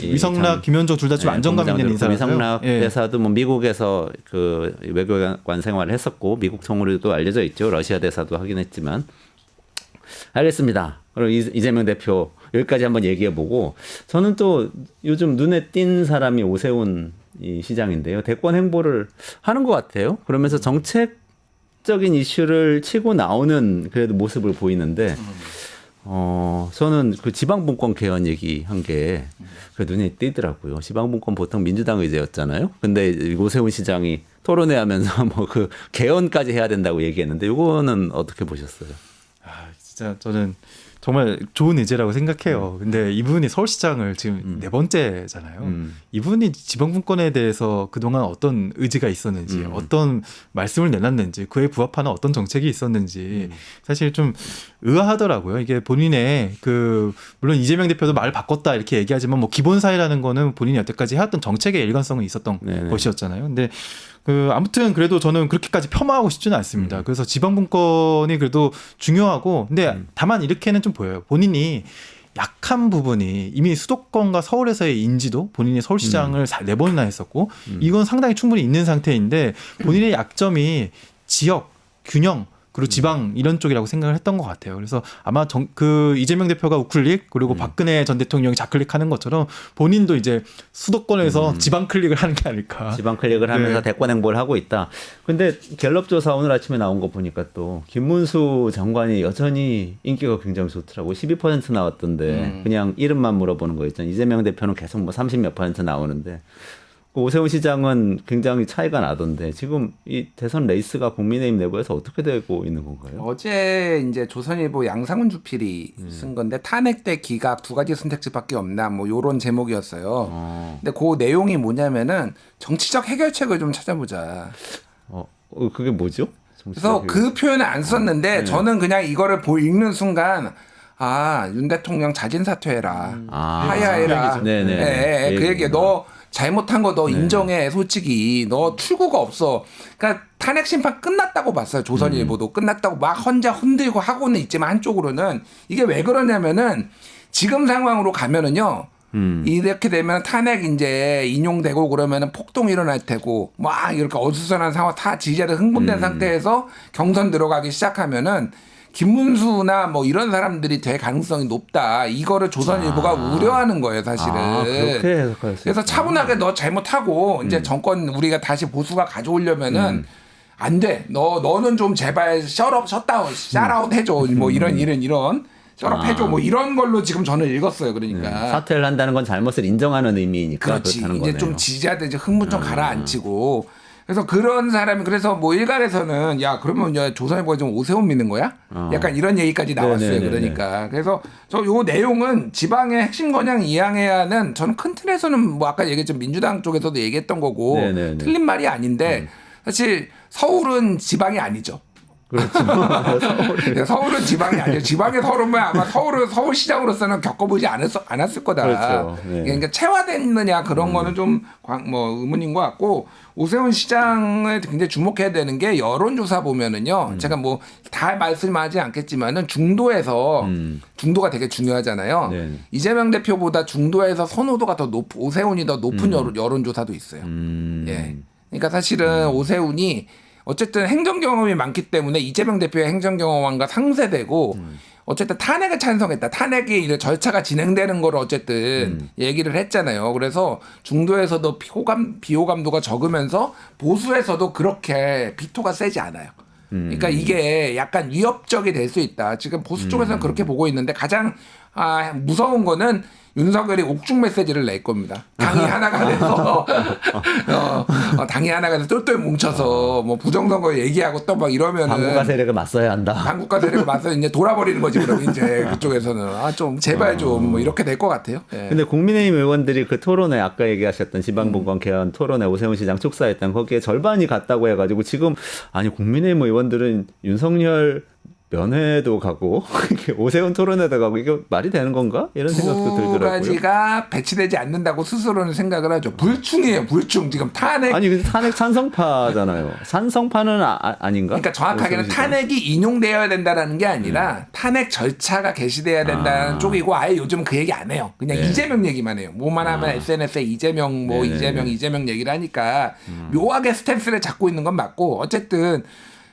위성락, 김현종 둘 다 좀 안정감 있는 인사라서요. 위성락 예. 대사도 뭐 미국에서 그 외교관 생활을 했었고 미국 통으로도 알려져 있죠. 러시아 대사도 하긴 했지만. 알겠습니다. 그럼 이재명 대표 여기까지 한번 얘기해보고 저는 또 요즘 눈에 띈 사람이 오세훈 이 시장인데요. 대권 행보를 하는 것 같아요. 그러면서 정책적인 이슈를 치고 나오는 그래도 모습을 보이는데 저는 그 지방분권 개헌 얘기한 게 그 눈에 띄더라고요. 지방분권 보통 민주당 의제였잖아요. 근데 오세훈 시장이 토론회 하면서 뭐 그 개헌까지 해야 된다고 얘기했는데 이거는 어떻게 보셨어요? 진짜 저는 정말 좋은 의제라고 생각해요. 근데 이분이 서울시장을 지금 네 번째잖아요. 이분이 지방분권에 대해서 그동안 어떤 의지가 있었는지, 어떤 말씀을 내놨는지, 그에 부합하는 어떤 정책이 있었는지 사실 좀 의아하더라고요. 이게 본인의 그 물론 이재명 대표도 말 바꿨다 이렇게 얘기하지만 뭐 기본사회라는 거는 본인이 여태까지 해왔던 정책의 일관성이 있었던 네네. 것이었잖아요. 근데 아무튼 그래도 저는 그렇게까지 폄하하고 싶지는 않습니다. 그래서 지방분권이 그래도 중요하고, 근데 다만 이렇게는 좀 보여요. 본인이 약한 부분이 이미 수도권과 서울에서의 인지도, 본인이 서울시장을 4번이나 했었고, 이건 상당히 충분히 있는 상태인데, 본인의 약점이 지역, 균형, 그리고 지방 이런 쪽이라고 생각을 했던 것 같아요. 그래서 아마 그 이재명 대표가 우클릭 그리고 박근혜 전 대통령이 좌클릭하는 것처럼 본인도 이제 수도권에서 지방 클릭을 하는 게 아닐까. 지방 클릭을 하면서 네. 대권 행보를 하고 있다. 근데 갤럽 조사 오늘 아침에 나온 거 보니까 또 김문수 장관이 여전히 인기가 굉장히 좋더라고. 12% 나왔던데 그냥 이름만 물어보는 거 있잖아요. 이재명 대표는 계속 뭐 30몇 % 나오는데 오세훈 시장은 굉장히 차이가 나던데 지금 이 대선 레이스가 국민의힘 내부에서 어떻게 되고 있는 건가요? 어제 이제 조선일보 양상훈 주필이 쓴 건데 탄핵 때 기각 두 가지 선택지밖에 없나 뭐 요런 제목이었어요. 근데 그 내용이 뭐냐면은 정치적 해결책을 좀 찾아보자. 그게 뭐죠? 그래서 그 표현을 안 썼는데 저는 그냥 이거를 읽는 순간 윤 대통령 자진 사퇴해라. 하야해라. 네네. 그 얘기 너 잘못한 거 너 인정해. 솔직히 너 출구가 없어. 그러니까 탄핵 심판 끝났다고 봤어요. 조선일보도 끝났다고 막 혼자 흔들고 하고는 있지만 한쪽으로는 이게 왜 그러냐면은 지금 상황으로 가면은요. 이렇게 되면 탄핵 이제 인용되고 그러면은 폭동이 일어날 테고 막 이렇게 어수선한 상황 다 지지자들 흥분된 상태에서 경선 들어가기 시작하면은 김문수나 뭐 이런 사람들이 될 가능성이 높다. 이거를 조선일보가 우려하는 거예요, 사실은. 그렇게 해석할 수 그래서 있구나. 차분하게 너 잘못하고 이제 정권 우리가 다시 보수가 가져오려면은 안 돼. 너는 좀 제발 셧다운, 샷아웃 해줘. 뭐 이런 셧업 해줘. 뭐 이런 걸로 지금 저는 읽었어요. 그러니까. 사퇴를 한다는 건 잘못을 인정하는 의미니까 그렇지. 그렇다는 이제 거네요. 좀 지지자들 이제 흥분 좀 가라앉히고. 그래서 그런 사람이 그래서 뭐 일각에서는 야 그러면 야 조선일보가 좀 오세훈 믿는 거야? 약간 이런 얘기까지 나왔어요. 네네네네. 그러니까 그래서 저 요 내용은 지방의 핵심 권양 이양해야는 저는 큰 틀에서는 뭐 아까 얘기했던 민주당 쪽에서도 얘기했던 거고 네네네. 틀린 말이 아닌데 사실 서울은 지방이 아니죠. 그렇죠. 서울은 지방이 아니에요. 지방에 서울은 아마 서울시장으로서는 겪어보지 않았을 거다. 그렇죠. 네. 그러니까 체화됐느냐 그런 거는 좀 뭐 의문인 것 같고 오세훈 시장을 굉장히 주목해야 되는 게 여론조사 보면은요. 제가 뭐 다 말씀하지 않겠지만은 중도에서 중도가 되게 중요하잖아요. 네. 이재명 대표보다 중도에서 선호도가 더 오세훈이 더 높은 여론조사도 있어요. 예. 그러니까 사실은 오세훈이 어쨌든 행정 경험이 많기 때문에 이재명 대표의 행정 경험과 상쇄되고 어쨌든 탄핵을 찬성했다. 탄핵이 이제 절차가 진행되는 거를 어쨌든 얘기를 했잖아요. 그래서 중도에서도 비호감도가 적으면서 보수에서도 그렇게 비토가 세지 않아요. 그러니까 이게 약간 위협적이 될 수 있다. 지금 보수 쪽에서는 그렇게 보고 있는데 가장 무서운 거는 윤석열이 옥중 메시지를 낼 겁니다. 당이 하나가 돼서 당이 하나가 돼서 똘똘 뭉쳐서 뭐 부정선거 얘기하고 또 막 이러면은 반국가 세력을 맞서야 한다. 한국과 세력을 맞서 이제 돌아버리는 거지 그럼 이제 그쪽에서는 좀 제발 좀 뭐 이렇게 될 것 같아요. 예. 근데 국민의힘 의원들이 그 토론회 아까 얘기하셨던 지방분권 개헌 토론회 오세훈 시장 축사했던 거기에 절반이 갔다고 해가지고 지금 아니 국민의힘 의원들은 윤석열 면회도 가고 이게 오세훈 토론회도 가고 이게 말이 되는 건가? 이런 생각도 두 들더라고요. 가지가 배치되지 않는다고 스스로는 생각을 하죠. 불충이에요, 불충. 지금 탄핵. 아니 근데 탄핵 찬성파잖아요. 찬성파는 아닌가? 그러니까 정확하게는 오세훈 시장? 탄핵이 인용되어야 된다라는 게 아니라 탄핵 절차가 개시돼야 된다는 쪽이고 아예 요즘 그 얘기 안 해요. 그냥 이재명 얘기만 해요. 뭐만 하면 SNS에 이재명 뭐 이재명 얘기를 하니까 묘하게 스탠스를 잡고 있는 건 맞고 어쨌든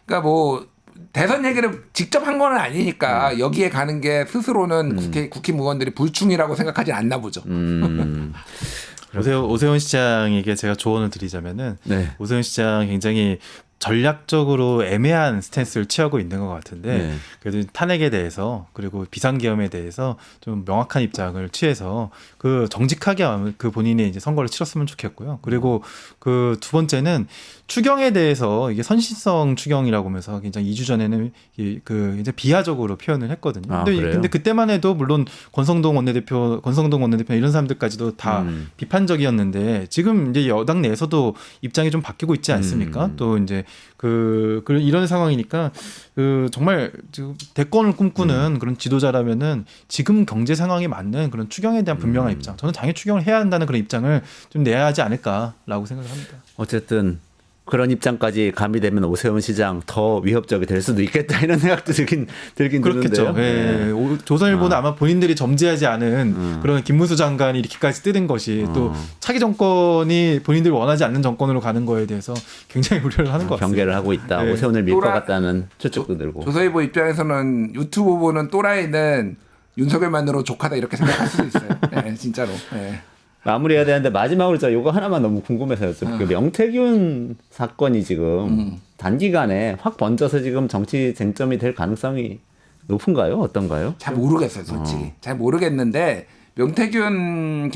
그러니까 뭐 대선 얘기를 직접 한 건 아니니까 여기에 가는 게 스스로는 국힘 의원들이 불충이라고 생각하지 않나 보죠. 오세훈 시장에게 제가 조언을 드리자면은 네. 오세훈 시장 굉장히 전략적으로 애매한 스탠스를 취하고 있는 것 같은데 네. 그래도 탄핵에 대해서 그리고 비상계엄에 대해서 좀 명확한 입장을 취해서 그 정직하게 그 본인이 이제 선거를 치렀으면 좋겠고요. 그리고 그 두 번째는 추경에 대해서 이게 선신성 추경이라고 하면서 굉장히 2주 전에는 그 이제 비하적으로 표현을 했거든요. 근데 그때만 해도 물론 권성동 원내대표 이런 사람들까지도 다 비판적이었는데 지금 이제 여당 내에서도 입장이 좀 바뀌고 있지 않습니까? 또 이제 이런 상황이니까 정말 대권을 꿈꾸는 그런 지도자라면은 지금 경제 상황에 맞는 그런 추경에 대한 분명한 입장. 저는 당연히 추경을 해야 한다는 그런 입장을 좀 내야 하지 않을까라고 생각을 합니다. 어쨌든 그런 입장까지 가미되면 오세훈 시장 더 위협적이 될 수도 있겠다 이런 생각도 들긴 그렇겠죠. 드는데요. 네. 조선일보는 아마 본인들이 점지하지 않은 그런 김문수 장관이 이렇게까지 뜨는 것이 또 차기 정권이 본인들이 원하지 않는 정권으로 가는 거에 대해서 굉장히 우려를 하는 것 같습니다. 경계를 하고 있다. 네. 오세훈을 밀 것 같다는 추측도 들고. 조선일보 입장에서는 유튜브 보는 또라이는 윤석열만으로 족하다 이렇게 생각할 수도 있어요. 네, 진짜로. 네. 마무리해야 되는데 마지막으로 저 이거 하나만 너무 궁금해서요. 그 명태균 사건이 지금 단기간에 확 번져서 지금 정치 쟁점이 될 가능성이 높은가요? 어떤가요? 잘 모르겠어요, 솔직히. 잘 모르겠는데 명태균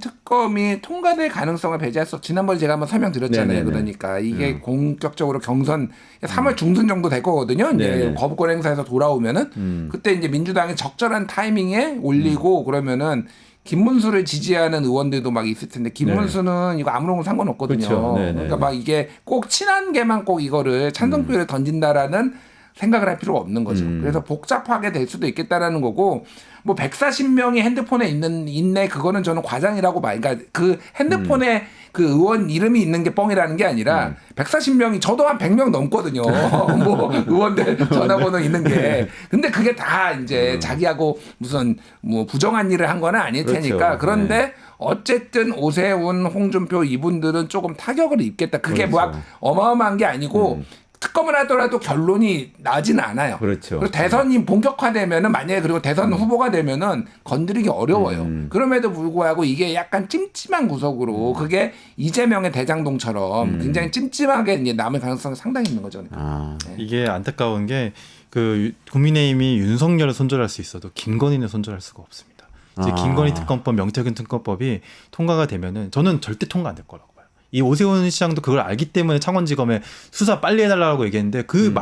특검이 통과될 가능성을 배제할 수. 지난번에 제가 한번 설명드렸잖아요. 네네네. 그러니까 이게 본격적으로 경선 3월 중순 정도 될 거거든요. 이제 네네. 거부권 행사에서 돌아오면은 그때 이제 민주당이 적절한 타이밍에 올리고 그러면은. 김문수를 지지하는 의원들도 막 있을 텐데 김문수는 이거 아무런 상관없거든요. 그렇죠. 그러니까 막 이게 꼭 친한 게만 꼭 이거를 찬성표를 던진다라는 생각을 할 필요가 없는 거죠. 그래서 복잡하게 될 수도 있겠다라는 거고 뭐 140명이 핸드폰에 있네 그거는 저는 과장이라고 봐. 그러니까 그 핸드폰에 그 의원 이름이 있는 게 뻥이라는 게 아니라 140명이 저도 한 100명 넘거든요. 뭐 의원들 전화번호 있는 게. 근데 그게 다 이제 자기하고 무슨 뭐 부정한 일을 한 건 아닐 테니까. 그렇죠. 그런데 어쨌든 오세훈, 홍준표 이분들은 조금 타격을 입겠다. 그게 그렇죠. 막 어마어마한 게 아니고 특검을 하더라도 결론이 나지는 않아요. 그렇죠. 그리고 대선이 본격화되면은 만약에 그리고 대선 후보가 되면은 건드리기 어려워요. 그럼에도 불구하고 이게 약간 찜찜한 구석으로 그게 이재명의 대장동처럼 굉장히 찜찜하게 이제 남을 가능성이 상당히 있는 거죠. 아, 이게 안타까운 게 그 국민의힘이 윤석열을 손절할 수 있어도 김건희는 손절할 수가 없습니다. 이제 김건희 특검법, 명태균 특검법이 통과가 되면은 저는 절대 통과 안 될 거라고 봐요. 이 오세훈 시장도 그걸 알기 때문에 창원지검에 수사 빨리 해달라고 얘기했는데 그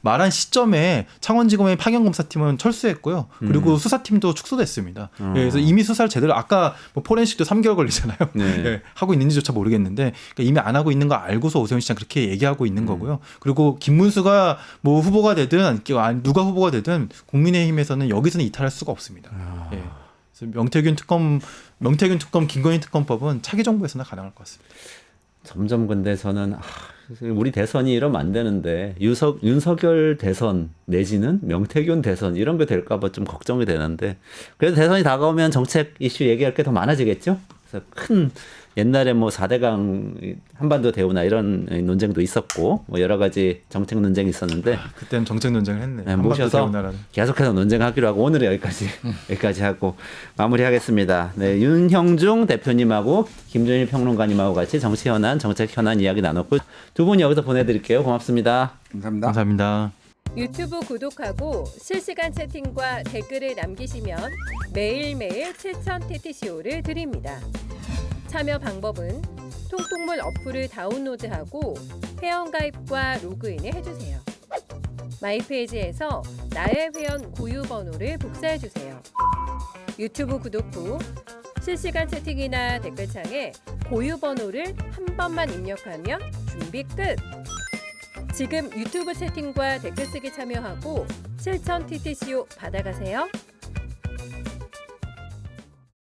말한 시점에 창원지검의 파견검사팀은 철수했고요. 그리고 수사팀도 축소됐습니다. 그래서 이미 수사를 제대로 아까 뭐 포렌식도 3개월 걸리잖아요. 네. 네, 하고 있는지조차 모르겠는데 그러니까 이미 안 하고 있는 거 알고서 오세훈 시장 그렇게 얘기하고 있는 거고요. 그리고 김문수가 뭐 후보가 되든 누가 후보가 되든 국민의힘에서는 여기서는 이탈할 수가 없습니다. 예. 그래서 명태균 특검, 김건희 특검법은 차기 정부에서나 가능할 것 같습니다. 점점 근데 저는 우리 대선이 이러면 안 되는데 윤석열 대선 내지는 명태균 대선 이런 게 될까 봐 좀 걱정이 되는데 그래도 대선이 다가오면 정책 이슈 얘기할 게 더 많아지겠죠? 그래서 큰 옛날에 뭐 4대강 한반도 대우나 이런 논쟁도 있었고 뭐 여러 가지 정책 논쟁이 있었는데 그때는 정책 논쟁을 했네. 네, 모셔서 계속해서 논쟁하기로 하고 오늘은 여기까지 하고 마무리하겠습니다. 네, 윤형중 대표님하고 김준일 평론가님하고 같이 정치 현안, 정책 현안 이야기 나눴고 두 분 여기서 보내드릴게요. 고맙습니다. 감사합니다. 감사합니다. 유튜브 구독하고 실시간 채팅과 댓글을 남기시면 매일매일 7,000TTCO를 드립니다. 참여 방법은 통통물 어플을 다운로드하고 회원가입과 로그인을 해주세요. 마이페이지에서 나의 회원 고유 번호를 복사해주세요. 유튜브 구독 후 실시간 채팅이나 댓글창에 고유 번호를 한 번만 입력하면 준비 끝! 지금 유튜브 채팅과 댓글 쓰기 참여하고 7,000TTCO 받아가세요.